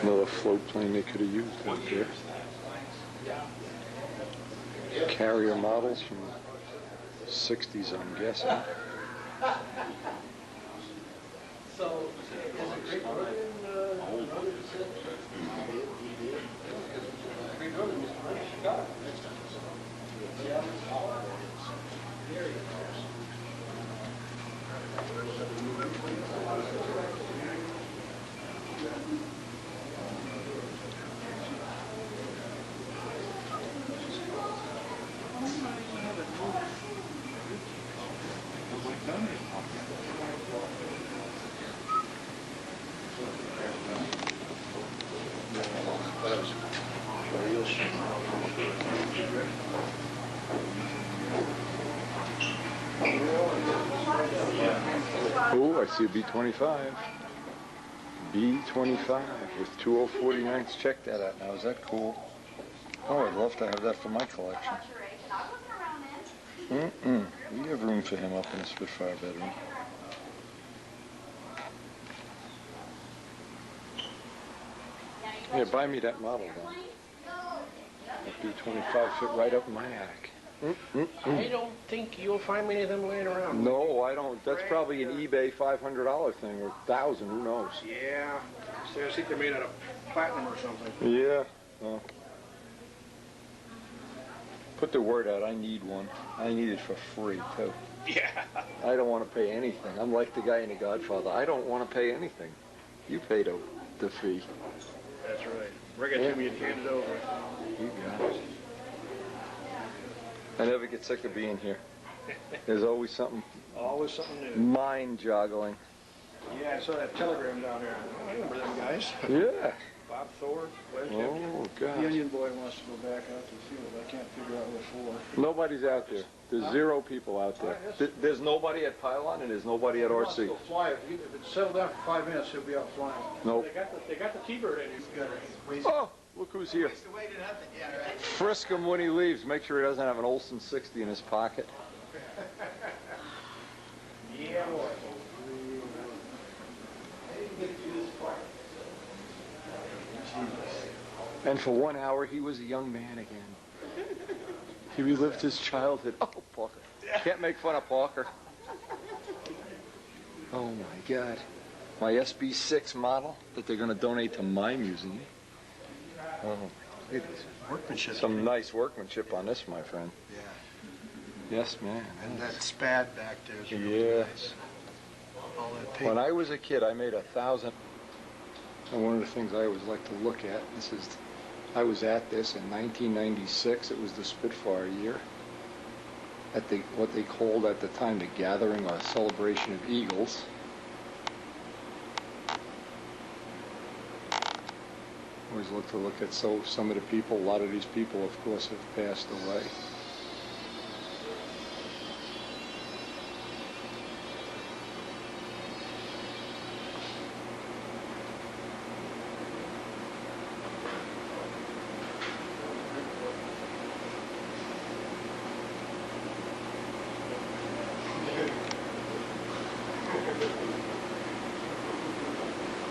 Another float plane they could have used out there. Carrier models from the 60s, I'm guessing. Oh, I see a B-25. B-25 with 2049s. Check that out now. Is that cool? Oh, I'd love to have that for my collection. We have room for him up in the Spitfire bedroom. Yeah, buy me that model then. That B-25 fit right up in my attic. I don't think you'll find many of them laying around. No, I don't. That's probably an eBay $500 thing, or 1,000, who knows? Yeah. So I think they're made out of platinum or something. Yeah. Well, put the word out, I need one. I need it for free, too. Yeah. I don't want to pay anything. I'm like the guy in The Godfather. I don't want to pay anything. You pay the fee. That's right. Bring it to me and hand it over. You got it. I never get sick of being here. There's always something. Always something new. Mind joggling. Yeah, I saw that telegram down there. I remember them guys. Yeah. Bob Thor. Oh, God. The Indian boy wants to go back out to the field. I can't figure out what for. Nobody's out there. There's 0 people out there. There's nobody at Pylon and there's nobody at RC. He'll fly. If it's settled down for 5 minutes, he'll be out flying. Nope. They got the T-bird in here. Oh, look who's here. Frisk him when he leaves. Make sure he doesn't have an Olsen 60 in his pocket. Yeah, boy. And for 1 hour, he was a young man again. He relived his childhood. Oh, Parker. Can't make fun of Parker. Oh, my God. My SB6 model that they're going to donate to my museum. Oh, look at this. Workmanship. Some nice workmanship on this, my friend. Yeah. Yes, man. And that spad back there is really Yeah. nice. All that paint. When I was a kid, I made 1,000. And one of the things I always like to look at, I was at this in 1996. It was the Spitfire year. At what they called at the time the Gathering or Celebration of Eagles. Always look at some of the people. A lot of these people, of course, have passed away.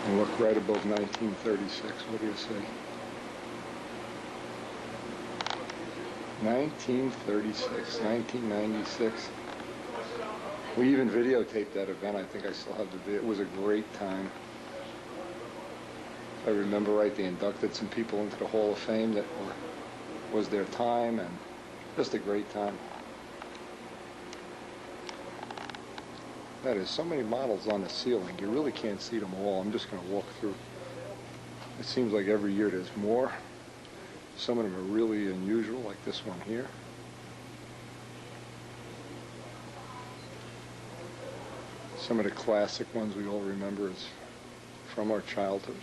And look right above 1936. What do you say? 1936, 1996. We even videotaped that event. I think I still have the video. It was a great time. If I remember right, they inducted some people into the Hall of Fame that was their time, and just a great time. That is so many models on the ceiling. You really can't see them all. I'm just going to walk through. It seems like every year there's more. Some of them are really unusual, like this one here. Some of the classic ones we all remember is from our childhood.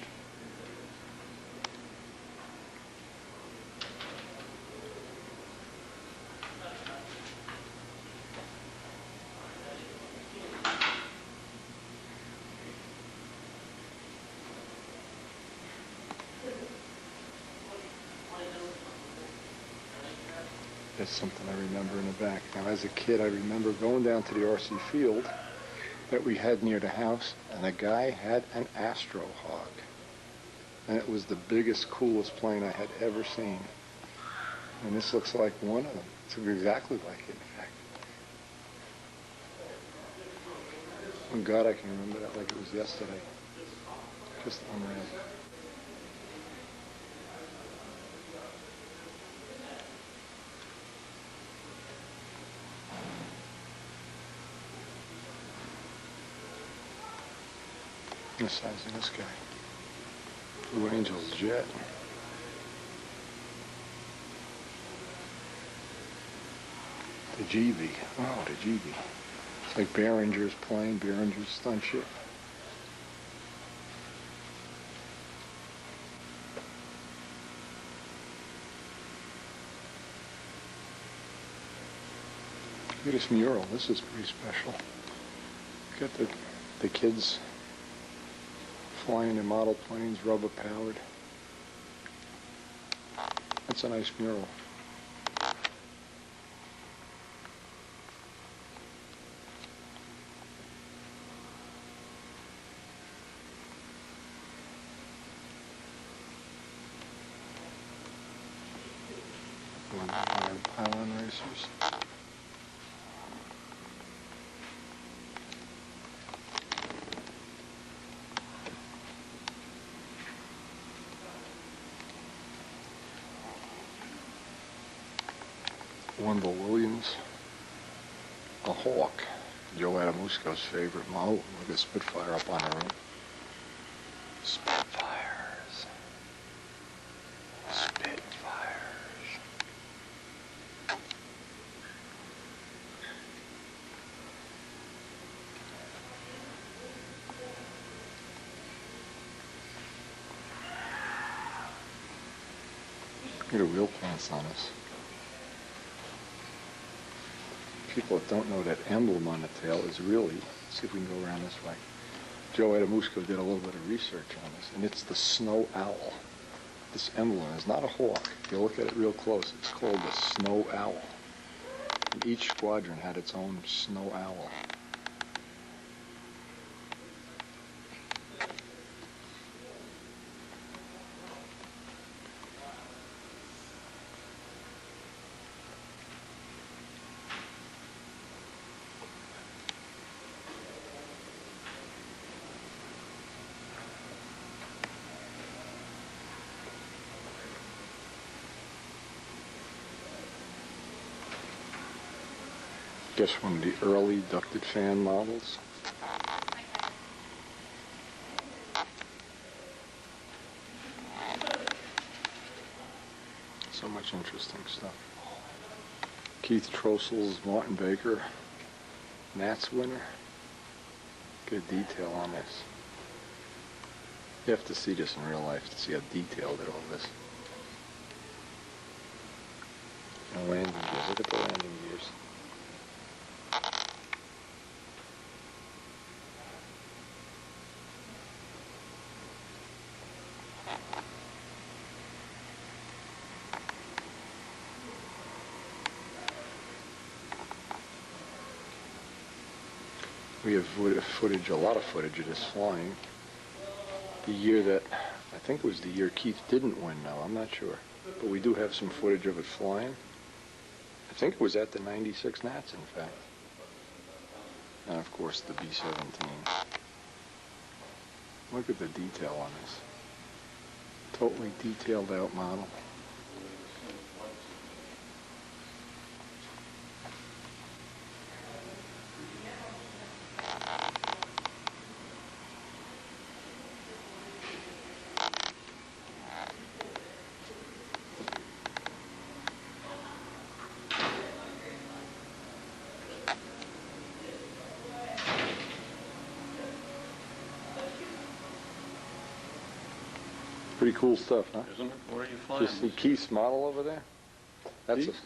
That's something I remember in the back. Now, as a kid, I remember going down to the RC field that we had near the house, and a guy had an Astro Hawk. And it was the biggest, coolest plane I had ever seen. And this looks like one of them. It's exactly like it, in fact. Oh, God, I can remember that like it was yesterday. Just unreal. The size of this guy. Blue Angel's jet. The GV. Oh, the GV. It's like Behringer's plane, Behringer's stunt ship. Look at this mural. This is pretty special. Got the kids flying in model planes, rubber powered. That's a nice mural. pylon racers. Wendell Williams, a Hawk, Joe Adamusco's favorite model. Look at Spitfire up on her own. Spitfires. Spitfires. Look at wheel plants on us. People that don't know that emblem on the tail is really, let's see if we can go around this way. Joe Adamusco did a little bit of research on this, and it's the snow owl. This emblem is not a hawk. If you look at it real close, it's called the snow owl. And each squadron had its own snow owl. Guess one of the early ducted fan models. So much interesting stuff. Keith Trossel's Martin Baker Nats winner. Good detail on this. You have to see this in real life to see how detailed it all is. And landing gears. Look at the landing gears. We have footage, a lot of footage of this flying. The year that, I think it was the year Keith didn't win now, I'm not sure. But we do have some footage of it flying. I think it was at the 96 Nats, in fact. And of course the B-17. Look at the detail on this. Totally detailed out model. Pretty cool stuff, huh? Isn't it? Where are you flying? Just see Keith's model over there? That's Keith?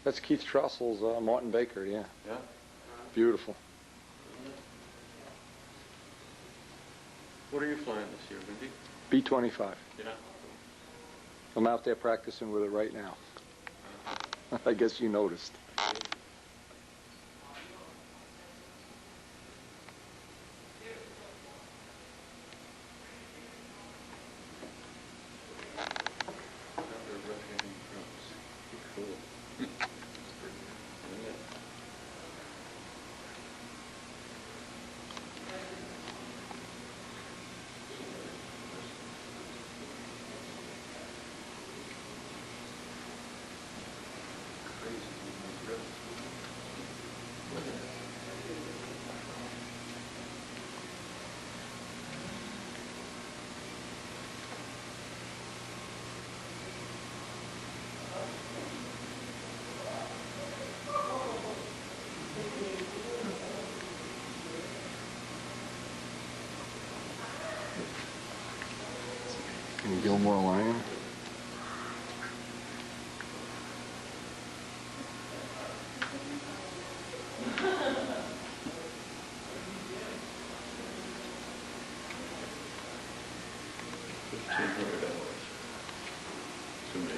that's Keith Trossel's Martin Baker, yeah. Yeah. Beautiful. What are you flying this year, Vindy? B-25. Yeah. I'm out there practicing with it right now. I guess you noticed. And Gilmore Lion. $1,500 to me.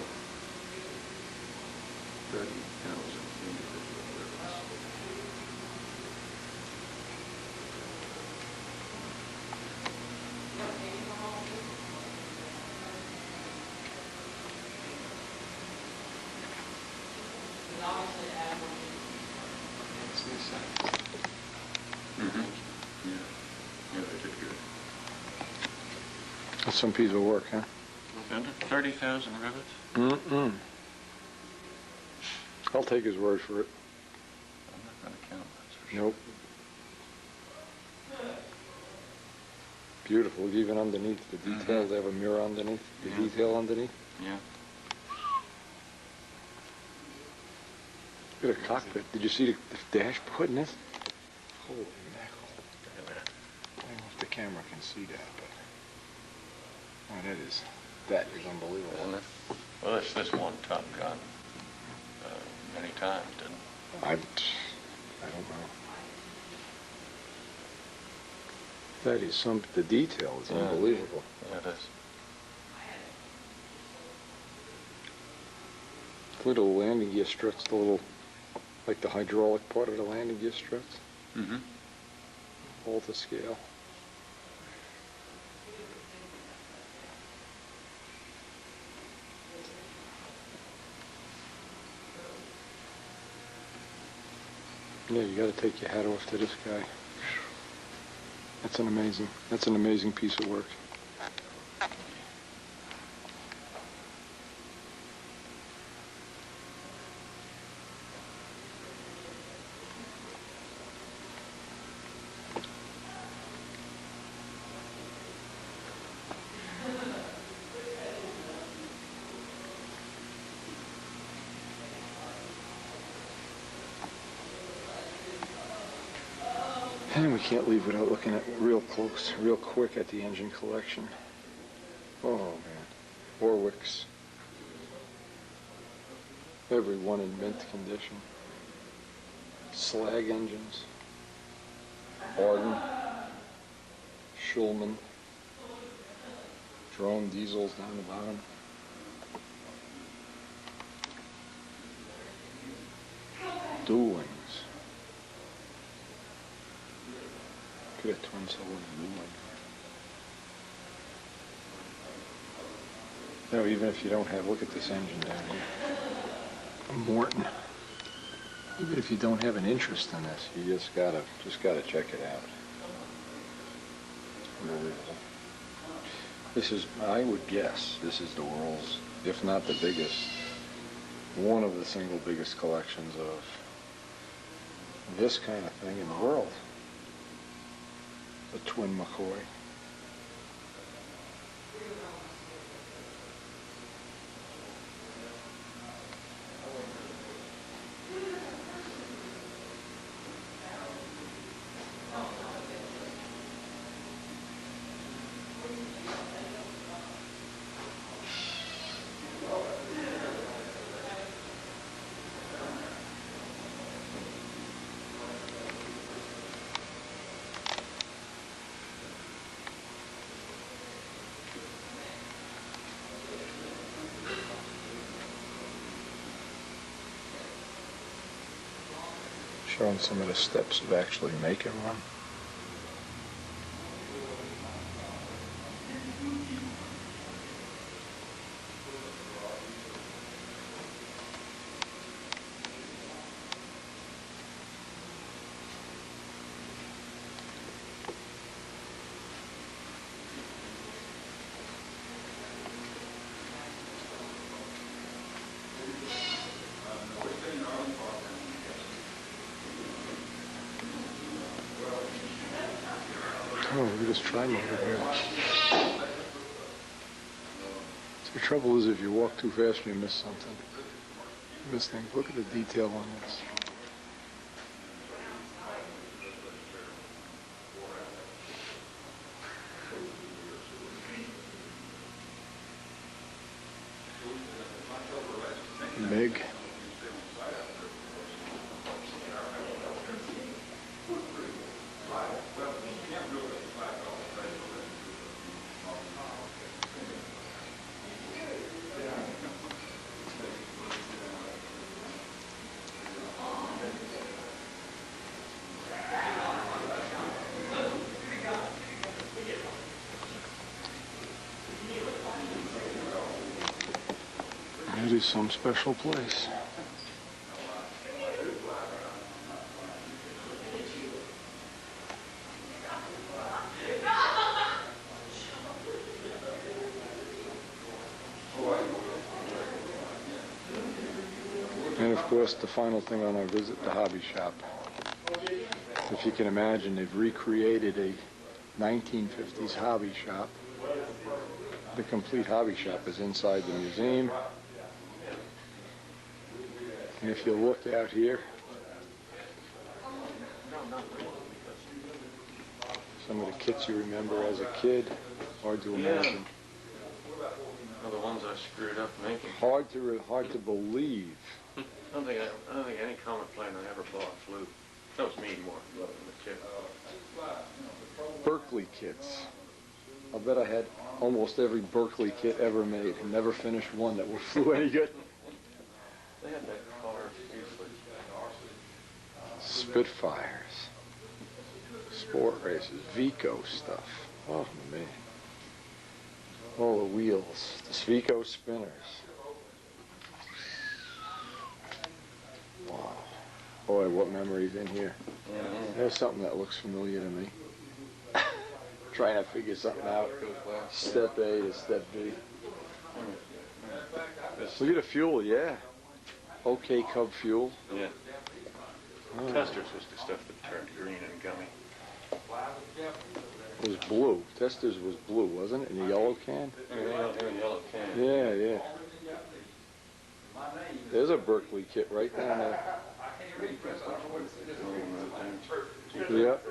30,000 individual birds. Mm-hmm. Yeah. Yeah, they did good. That's some piece of work, huh? Under 30,000 rivets? Mm-mm. I'll take his word for it. I'm not going to count, that's for sure. Nope. Beautiful, even underneath the details, they have a mirror underneath, the detail underneath. Yeah. Look at a cockpit. Did you see the dashboard in this? Holy mackerel. I don't know if the camera can see that, but... Oh, that is unbelievable. Isn't it? Well, this won Top Gun many times, didn't it? I don't know. That is the detail is unbelievable. Yeah, it is. Little landing gear struts, like the hydraulic part of the landing gear struts. Mm-hmm. All to scale. Yeah, you got to take your hat off to this guy. That's an amazing piece of work. And we can't leave without looking at real quick at the engine collection. Oh man, Warwicks. Every one in mint condition. Slag engines. Arden. Schulman. Drone diesels down the bottom. Dual wings. Look at a twin cylinder dual wing. No, even if you don't have, look at this engine down here. A Morton. Even if you don't have an interest in this, you just gotta check it out. Unbelievable. This is, I would guess, this is the world's, if not the biggest, one of the single biggest collections of this kind of thing in the world. The twin McCoy. Showing some of the steps of actually making one. Oh, look at this tri-motor here. So the trouble is if you walk too fast you miss something. You miss things. Look at the detail on this. MIG. It is some special place. course, the final thing on our visit, the hobby shop. If you can imagine, they've recreated a 1950s hobby shop. The complete hobby shop is inside the museum. And if you look out here, some of the kits you remember as a kid, hard to imagine. Well, the ones I screwed up making. Hard to believe. I don't think any comet plane I ever bought flew. That was me more than the kid. Berkeley kits. I'll bet I had almost every Berkeley kit ever made and never finished one that flew any good. They had that car usually. Spitfires. Sport races. Vico stuff. Oh, man. All the wheels. The Vico spinners. Wow. Boy, what memories in here. There's something that looks familiar to me. Trying to figure something out. Step A to step B. Look at the fuel, yeah. OK Cub fuel. Yeah. Oh. Testers was the stuff that turned green and gummy. It was blue. Testers was blue, wasn't it? In a yellow can? In a yellow can. Yeah, yeah. There's a Berkeley kit right down there. Yep.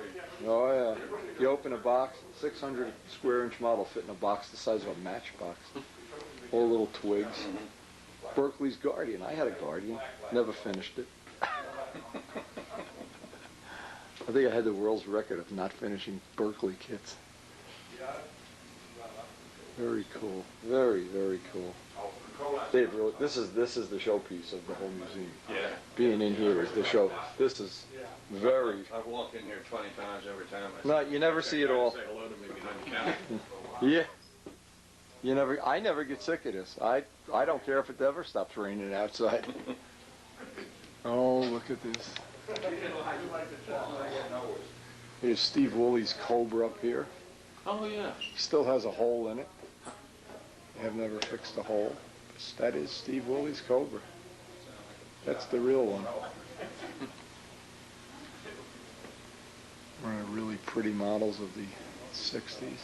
Oh, yeah. You open a box, 600 square inch model fit in a box the size of a matchbox. All little twigs. Berkeley's Guardian. I had a Guardian. Never finished it. I think I had the world's record of not finishing Berkeley kits. Very cool. Very, very cool. Dave, really, this is the showpiece of the whole museum. Yeah. Being in here is the show. This is very. I've walked in here 20 times every time. No, you never see it all. Say hello to me behind the counter. Yeah. You never. I never get sick of this. I don't care if it ever stops raining outside. Oh, look at this. Here's Steve Woolley's Cobra up here. Oh, yeah. Still has a hole in it. They have never fixed a hole. That is Steve Woolley's Cobra. That's the real one. One of the really pretty models of the 60s.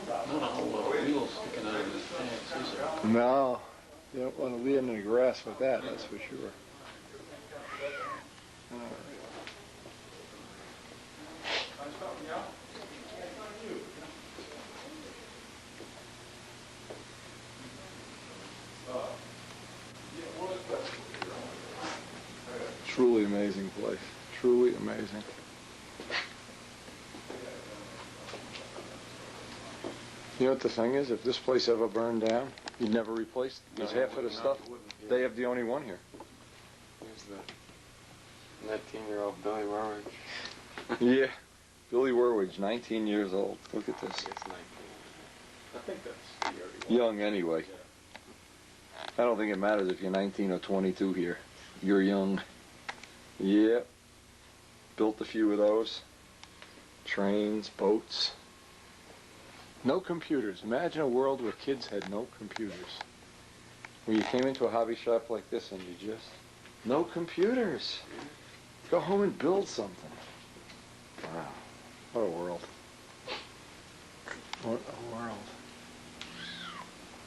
Not a whole lot of wheels sticking out of his pants, is there? No. You don't want to be in the grass with that, that's for sure. All right. Truly amazing place. Truly amazing. You know what the thing is? If this place ever burned down, you'd never replace it. Because half of the stuff, they have the only one here. Here's the 19-year-old Billy Warwick. Yeah. Billy Werwig, 19 years old. Look at this. It's 19. I think that's the early one. Young anyway. I don't think it matters if you're 19 or 22 here. You're young. Yep. Built a few of those. Trains, boats. No computers. Imagine a world where kids had no computers. Where you came into a hobby shop like this and you just... No computers. Go home and build something. Wow. What a world. What a world.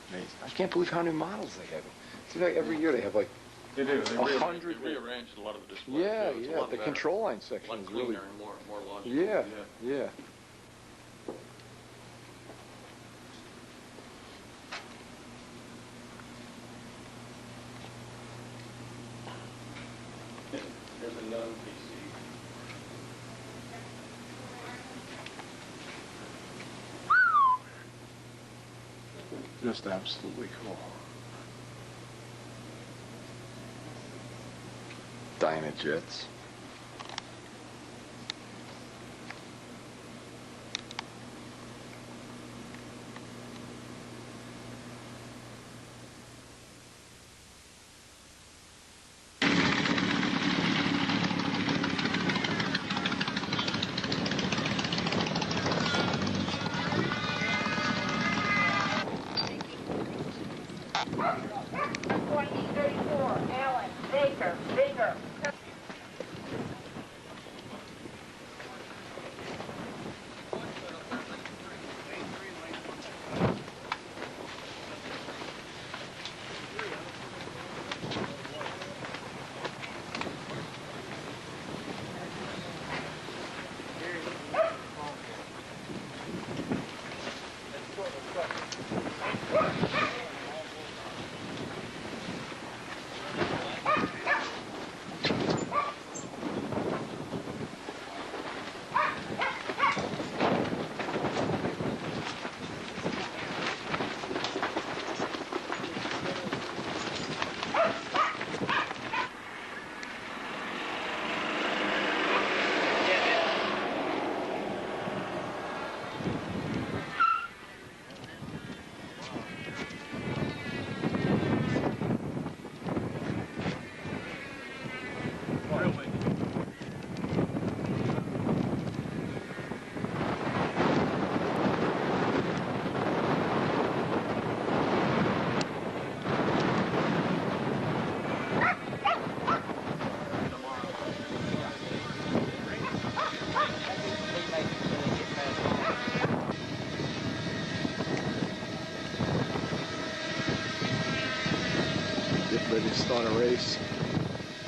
Amazing. I can't believe how many models they have. It seems like every year they have like They do. They 100. rearranged a lot of the displays. Yeah, too. It's a yeah. lot The better. control line A section lot is cleaner really... and more logical. Yeah, yeah. There's another PC. Just absolutely cool. Dynajets. fastest on a race.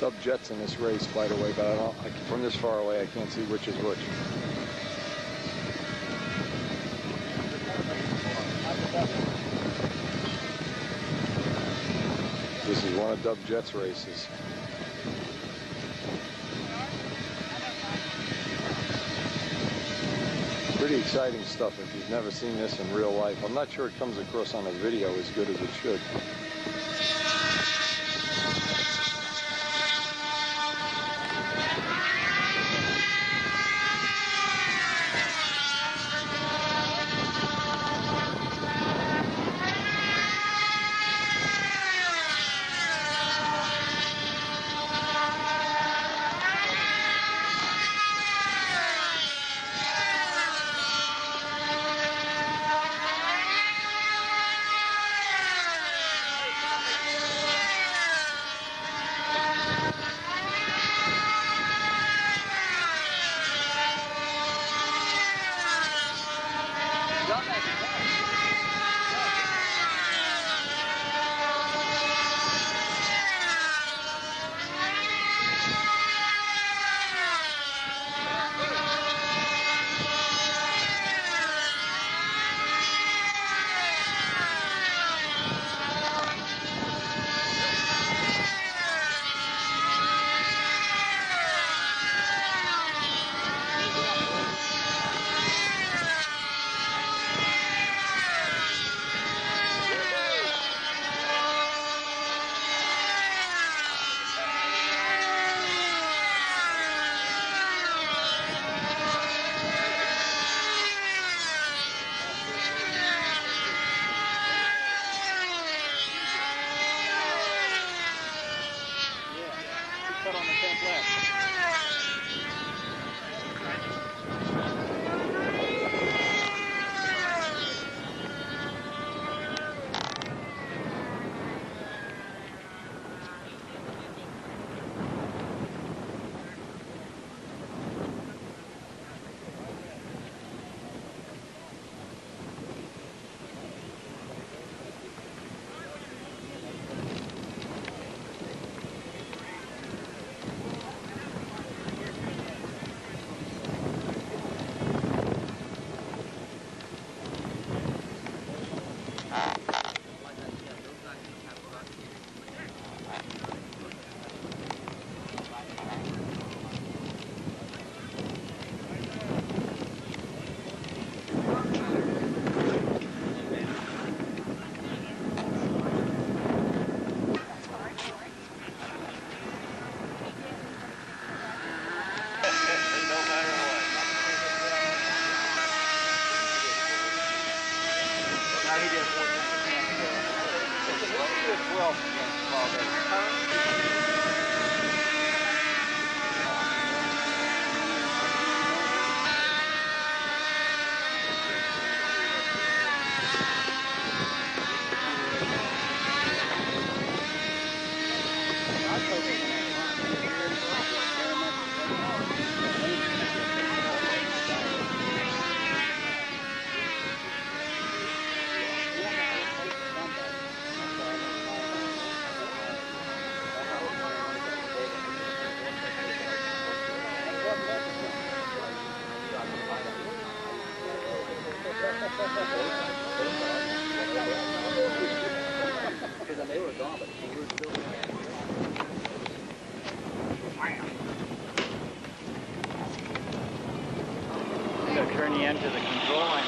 Dub Jet's in this race, by the way, but from this far away, I can't see which is which. This is one of Dub Jet's races. Pretty exciting stuff if you've never seen this in real life. I'm not sure it comes across on a video as good as it should. Turn you into the control line.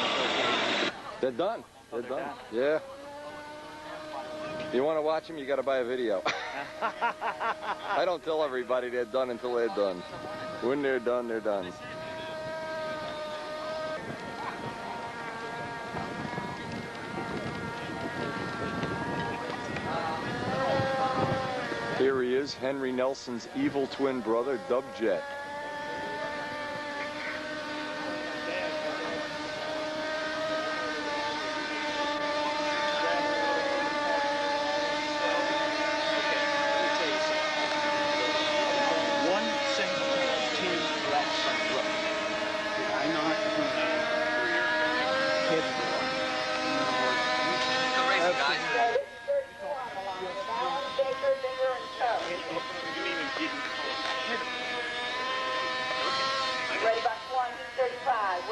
They're done. They're done. Yeah. You want to watch them, you got to buy a video. I don't tell everybody they're done until they're done. When they're done, they're done. Here he is, Henry Nelson's evil twin brother, Dub Jet.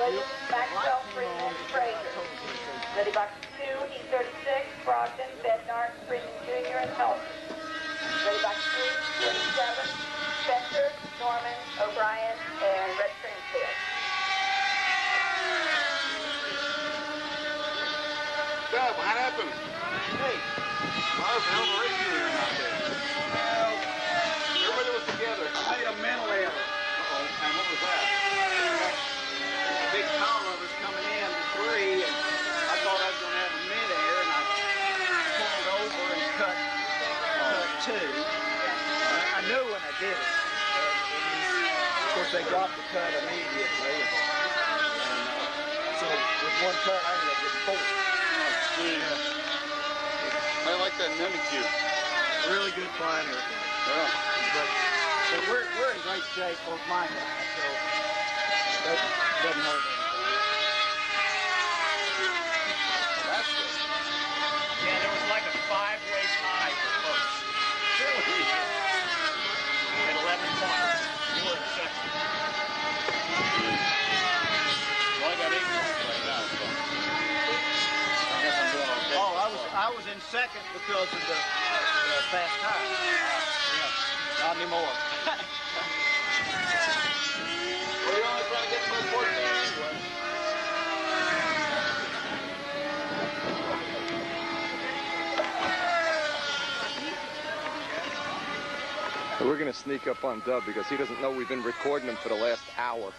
Williams, Maxwell, Freeman, Fraser. Ready box 2, E36, Brogdon, Bednar, Freeman Jr., and Helton. Ready box 3, 47, Spencer, Norman, O'Brien, and Red Trinfield. Dub, what happened? Hey, I was hell of a race here out there. Well, everybody was together. I made a mental error. Uh-oh, and what was that? A big column of us coming in to 3, and I thought I was going to have a mid-air, and I pulled over and cut 2. I knew when I did it. And of course, they dropped the cut immediately. And so with one cut, I ended up getting 4. I like that Mimikyu. Really good finder. Yeah. But we're in great shape, both mine and I, so that doesn't hurt anything. That's good. Yeah, there was like a 5-way tie for folks. Really? At 11 points. You were in second. Well, I got 8 points right now, so I guess I'm doing okay. Oh, I was in second because of the fast tire. Yeah, not anymore. Well, you're only trying to get to 14 anyway. We're going to sneak up on Dub because he doesn't know we've been recording him for the last hour.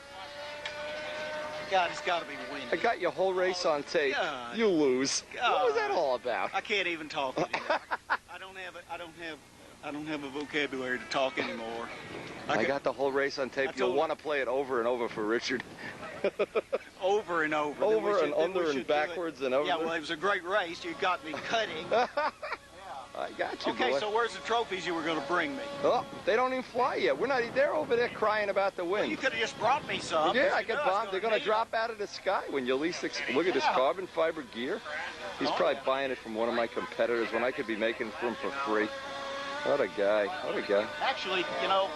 God, it's got to be windy. I got your whole race on tape. God. You lose. What was that all about? I can't even talk anymore. I don't have a vocabulary to talk anymore. I got the whole race on tape. You'll want to play it over and over for Richard. Over and over. Over and under and backwards and over. Yeah, well, it was a great race. You got me cutting. I got you, Okay, boy. so where's the trophies you were going to bring me? Oh, they don't even fly yet. They're over there crying about the wind. You could have just brought me some. Yeah, I could bomb. They're going to drop out of the sky when you least look at this carbon fiber gear. He's probably buying it from one of my competitors when I could be making it for him for free. What a guy. What a guy. Actually, you know,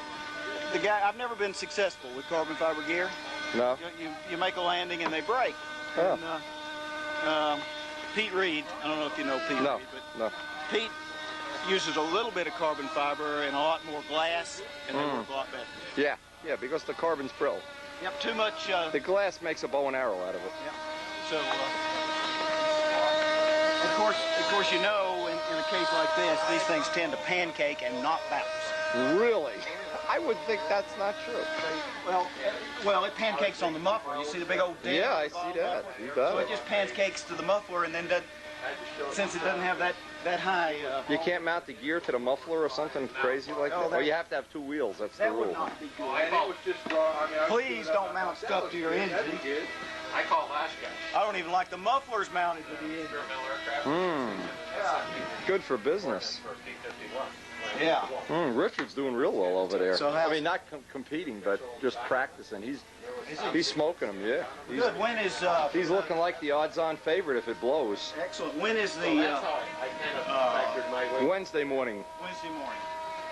the guy, I've never been successful with carbon fiber gear. No? You make a landing and they break. Oh. And, Pete Reed, I don't know if you know Pete Reed, but Pete uses a little bit of carbon fiber and a lot more glass, and they work a lot better. Yeah, because the carbon's brittle. Yep, too much. The glass makes a bow and arrow out of it. Yeah. So, of course, you know, in a case like this, these things tend to pancake and not bounce. Really? I would think that's not true. Well, it pancakes on the muffler. You see the big old dent? Yeah, I see that. You got so it just pancakes to the muffler, and then since it doesn't have that high. You can't mount the gear to the muffler or something crazy like that? Or you have to have 2 wheels. That's the rule. Would not be good. Please don't mount stuff to your engine. I call last guy. I don't even like the mufflers mounted to the engine. Good for business. Yeah. Richard's doing real well over there. So I mean, not competing, but just practicing. He's smoking them, yeah. Good. When is... he's looking like the odds-on favorite if it blows. Excellent. When is the... Wednesday morning. Wednesday morning.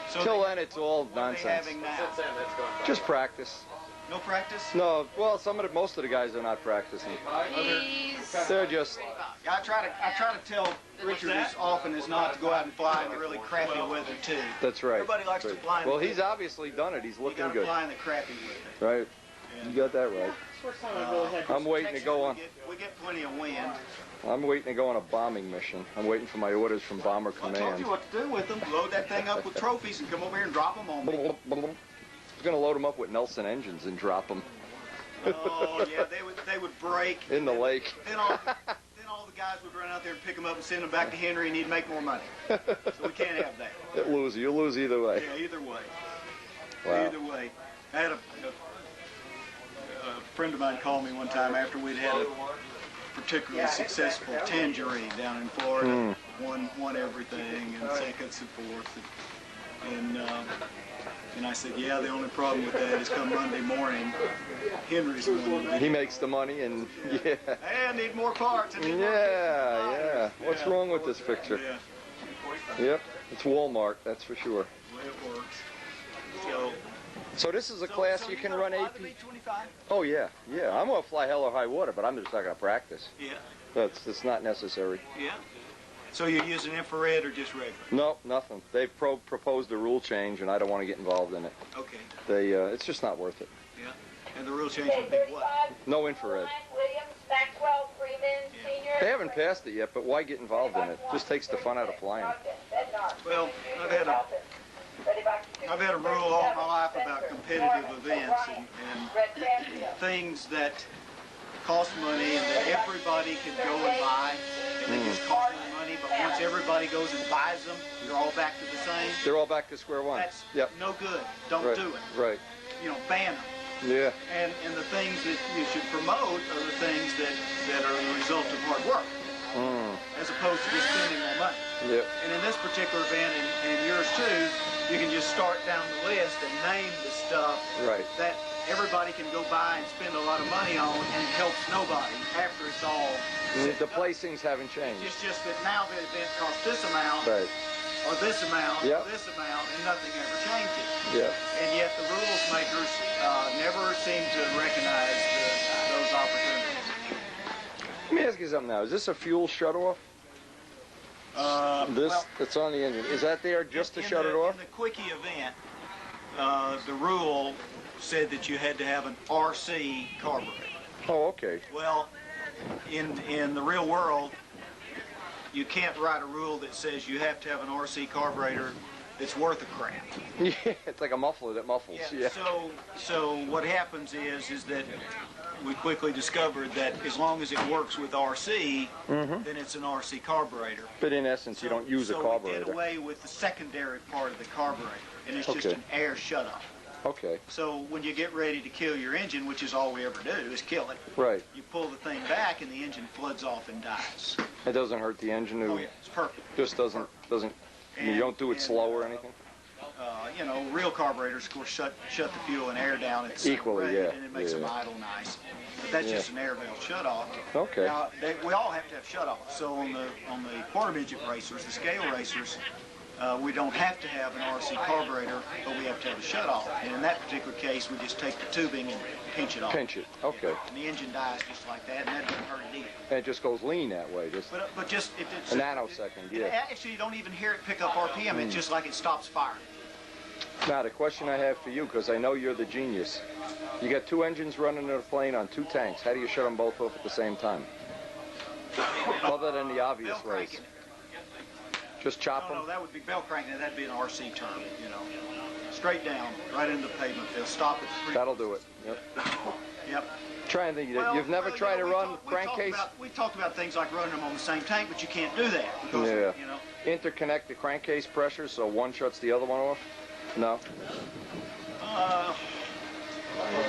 So Till then, it's all what nonsense. Are they having now? Just practice. No practice? No, well, most of the guys are not practicing. They're just... Yeah, I try to tell Richard as often as not to go out and fly in the really crappy weather, too. That's right. Everybody likes to fly in Well, the he's obviously done it. He's looking good. You got to fly in the crappy weather. Right. You got that right. I'm waiting to go on... We get plenty of wind. I'm waiting to go on a bombing mission. I'm waiting for my orders from Bomber I told Command. you what to do with them. Load that thing up with trophies and come over here and drop them on me. I'm going to load them up with Nelson engines and drop them. Oh, yeah, they would break. In the lake. Then all the guys would run out there and pick them up and send them back to Henry, and he'd make more money. So we can't have that. You lose either way. Yeah, either way. Wow. Either way. I had a friend of mine called me one time after we'd had a particularly successful tangerine down in Florida. Won everything and seconds and fourths. And I said, yeah, the only problem with that is come Monday morning, Henry's the one. He makes the money and, yeah. Hey, I need more parts. Yeah. What's wrong with this picture? Yeah. Yep, it's Walmart, that's for sure. The way it works. So, So this is a class you can run AP? B-25? Oh, yeah. Yeah, I'm going to fly hell or high water, but I'm just not going to practice. Yeah. It's not necessary. Yeah. So you're using infrared or just regular? No, nothing. They've proposed a rule change, and I don't want to get involved in it. Okay. It's just not worth it. Yeah. And the rule change would be what? No infrared. Williams, Maxwell, Freeman, Senior. They haven't passed it yet, but why get involved in it? It just takes the fun out of flying. Well, I've had a rule all my life about competitive events and things that cost money and that everybody can go and buy, and they just cost money, but once everybody goes and buys them, you're all back to the same. They're all back to square one. That's Yep. no good. Don't Right. do it. Right. You know, ban them. Yeah. And the things that you should promote are the things that are the result of hard work, as opposed to just spending more money. Yep. And in this particular event, and yours too, you can just start down the list and name the stuff Right. that everybody can go buy and spend a lot of money on, and it helps nobody after it's all said. The placings haven't changed. It's just that now the event costs this amount, Right. or this amount, Yep. or this amount, and nothing ever changes. Yeah. And yet the rules makers never seem to recognize those opportunities. Let me ask you something now. Is this a fuel shut-off? It's on the engine. Is that there just to shut it off? In the quickie event, the rule said that you had to have an RC carburetor. Oh, okay. Well, in the real world, you can't write a rule that says you have to have an RC carburetor that's worth a crap. Yeah, it's like a muffler that muffles. Yeah. So what happens is that we quickly discovered that as long as it works with RC, then it's an RC carburetor. But in essence, you don't use a So carburetor. we did away with the secondary part of the carburetor, and it's just Okay. an air shutoff. Okay. So when you get ready to kill your engine, which is all we ever do, is kill it, Right. you pull the thing back and the engine floods off and dies. It doesn't hurt the engine. Oh yeah, it's perfect. Just doesn't. You don't do it slow or anything. You know, real carburetors, of course, shut the fuel and air down at the same Equally, rate, yeah, and it makes yeah. them idle nice. But that's Yeah. just an air valve shutoff. Okay. Now, we all have to have shutoffs. So on the quarter midget racers, the scale racers, we don't have to have an RC carburetor, but we have to have a shutoff. And in that particular case, we just take the tubing and pinch it off. Pinch it. Okay. And the engine dies just like that, and that doesn't hurt it either. And it just goes lean that way. Just But just it's a nanosecond. it, Yeah. actually, you don't even hear it pick up RPM. It's just like it stops firing. Now the question I have for you, because I know you're the genius. You got two engines running in a plane on two tanks. How do you shut them both off at the same time? Other than the obvious Bell ways. cranking. Just chop them? No, that would be bell cranking. That'd be an RC term, you know. Straight down, right into the pavement. They'll stop it. That'll do it. Yep. Yep. Try and think. Well, You've never well, tried you know, to run crankcase? We talked about things like running them on the same tank, but you can't do that because, Yeah. you know. Interconnect the crankcase pressure so one shuts the other one off? No?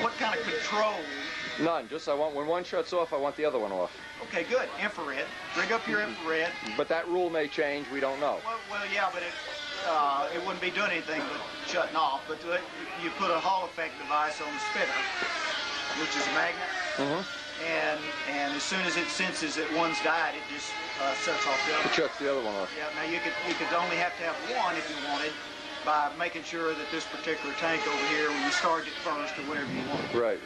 What kind of control? None. Just when one shuts off, I want the other one off. Okay, good. Infrared. Rig up your infrared. But that rule may change. We don't know. Well, yeah, but it wouldn't be doing anything but shutting off. But you put a Hall effect device on the spinner, which is a magnet, and as soon as it senses that one's died, it just shuts off the other. It shuts the other one off. Yeah. Now you could only have to have one if you wanted, by making sure that this particular tank over here, when you start it first or whatever you want. Right.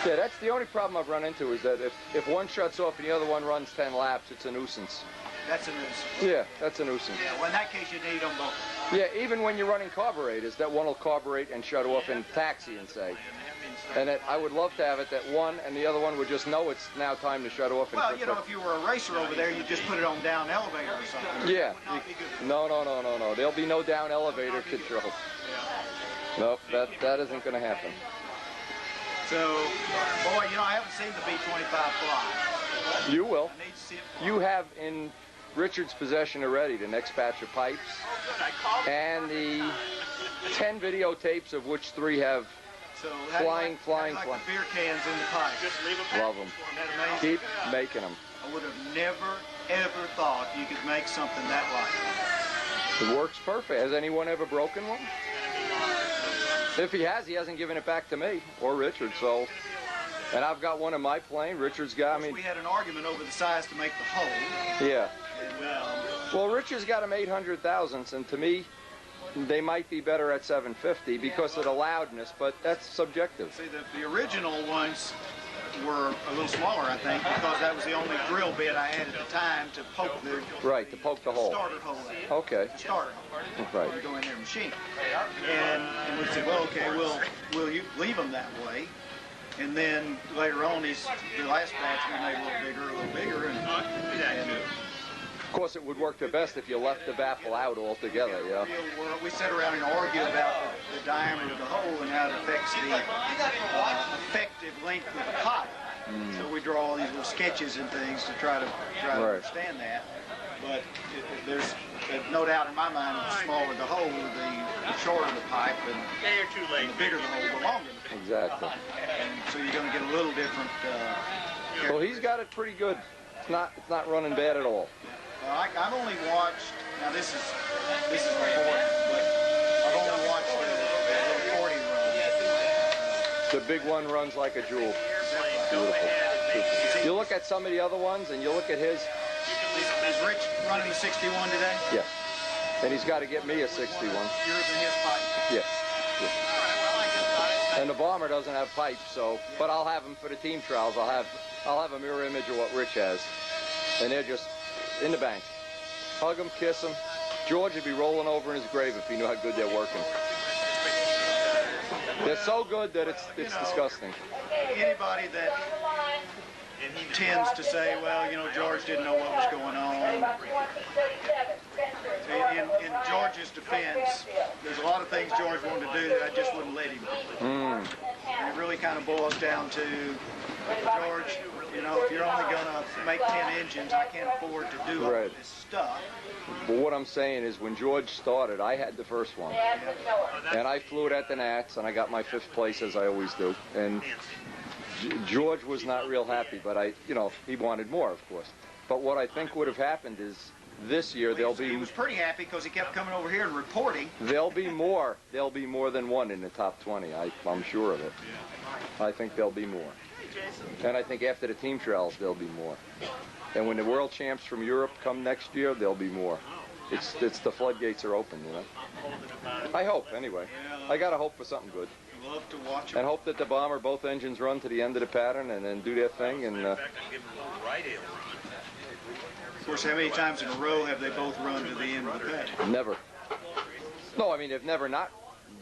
Yeah, that's the only problem I've run into is that if one shuts off and the other one runs 10 laps, it's a nuisance. That's a nuisance. Yeah, that's a nuisance. Yeah, well, in that case, you need them both. Yeah, even when you're running carburetors, that one will carburate and shut off in taxi and say. And I would love to have it that one and the other one would just know it's now time to shut off. And Well, you know, if you were a racer over there, you'd just put it on down elevator or something. Yeah. No. There'll be no down elevator control. Nope, that isn't going to happen. So, boy, you know, I haven't seen the B-25 fly. You will. I need to see it fly. You have in Richard's possession already the next batch of pipes and the 10 videotapes of which 3 have flying. The beer cans in the pipe. Just leave them. Love them. Isn't that amazing? Keep making them. I would have never, ever thought you could make something that light. It works perfect. Has anyone ever broken one? If he has, he hasn't given it back to me or Richard. So, and I've got one in my plane. Richard's got. We had an argument over the size to make the hole. Yeah. And, well, Richard's got them 800 thousandths, and to me, they might be better at 750 because of the loudness, but that's subjective. See, the original ones were a little smaller, I think, because that was the only drill bit I had at the time to poke the Right, to poke the hole. starter hole in. Okay. The starter hole. Right. You go in there and machine. And we said, well, okay, we'll you leave them that way. And then later on, the last batch we made a little bigger, and of course, it would work the best if you left the baffle out altogether, yeah. We sat around and argued about the diameter of the hole and how it affects the effective length of the pipe. So we draw all these little sketches and things to try to understand that. But there's no doubt in my mind that the smaller the hole, the shorter the pipe, and the bigger the hole, the longer the pipe. Exactly. And so you're going to get a little different. Well, he's got it pretty good. It's not running bad at all. I've only watched. Now this is important, but I've only watched the 40 run. The big one runs like a jewel. Beautiful. You look at some of the other ones, and you look at his. Is Rich running a 61 today? Yes. And he's got to get me a 61. Yours and his pipe? Yes. And the bomber doesn't have pipes, so. But I'll have him for the team trials. I'll have a mirror image of what Rich has, and they're just in the bank. Hug him, kiss him. George would be rolling over in his grave if he knew how good they're working. They're so good that it's disgusting. Anybody that tends to say, well, George didn't know what was going on. In George's defense, there's a lot of things George wanted to do that I just wouldn't let him do. And it really kind of boils down to, George, if you're only going to make 10 engines, I can't afford to do all this stuff. But what I'm saying is when George started, I had the first one. And I flew it at the Nats, and I got my 5th place, as I always do. And George was not real happy, but he wanted more, of course. But what I think would have happened is this year there'll be... He was pretty happy because he kept coming over here and reporting. There'll be more than one in the top 20. I'm sure of it. I think there'll be more. And I think after the team trials, there'll be more. And when the world champs from Europe come next year, there'll be more. It's the floodgates are open, I hope, anyway. I got to hope for something good. Love to watch and hope that the bomber, both engines run to the end of the pattern and then do their thing. And of course, how many times in a row have they both run to the end of the pattern? Never. No, I mean they've never not.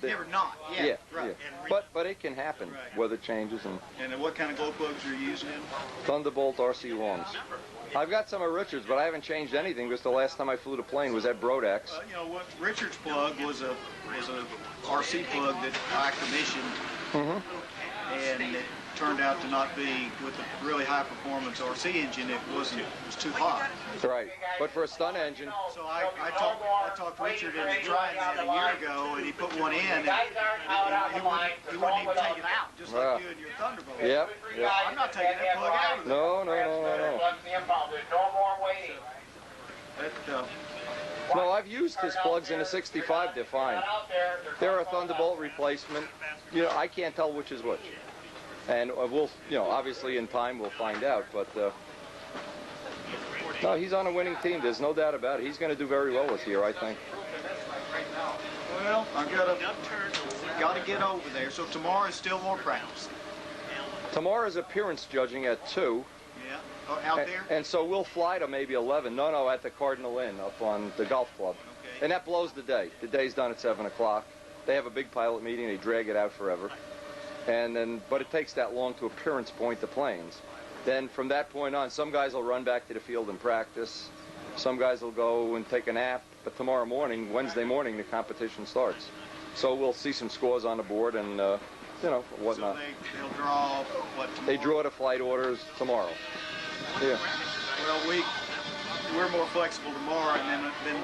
Never not. Yeah. Right. Yeah. But it can happen. Weather changes and. And what kind of glow plugs are you using? Thunderbolt RC longs. I've got some of Richard's, but I haven't changed anything because the last time I flew the plane was at Brodex. What Richard's plug was a RC plug that I commissioned, and it turned out to not be with a really high performance RC engine. It was too hot. Right, but for a stunt engine. So I talked Richard into trying that a year ago, and he put one in, and he wouldn't even take it out, just like you and your Thunderbolt. Yep. I'm not taking that plug out of there. No. No, I've used his plugs in a 65. They're fine. They're a Thunderbolt replacement. I can't tell which is which. And we'll, obviously in time we'll find out. But no, he's on a winning team. There's no doubt about it. He's going to do very well this year, I think. Well, I've got to get over there. So tomorrow is still more practice. Tomorrow's appearance judging at 2. Out there? And so we'll fly to maybe 11. No, at the Cardinal Inn up on the golf club. Okay. And that blows the day. The day's done at 7 o'clock. They have a big pilot meeting. They drag it out forever. But it takes that long to appearance point the planes. Then from that point on, some guys will run back to the field and practice. Some guys will go and take a nap. But tomorrow morning, Wednesday morning, the competition starts. So we'll see some scores on the board and, whatnot. So they'll draw what tomorrow? They draw the flight orders tomorrow. Yeah. Well, we're more flexible tomorrow and then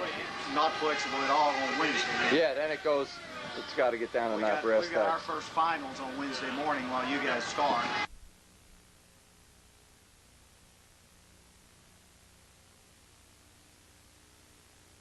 not flexible at all on Wednesday. Yeah, then it's got to get down to that brass tacks. We got our first finals on Wednesday morning while you guys start.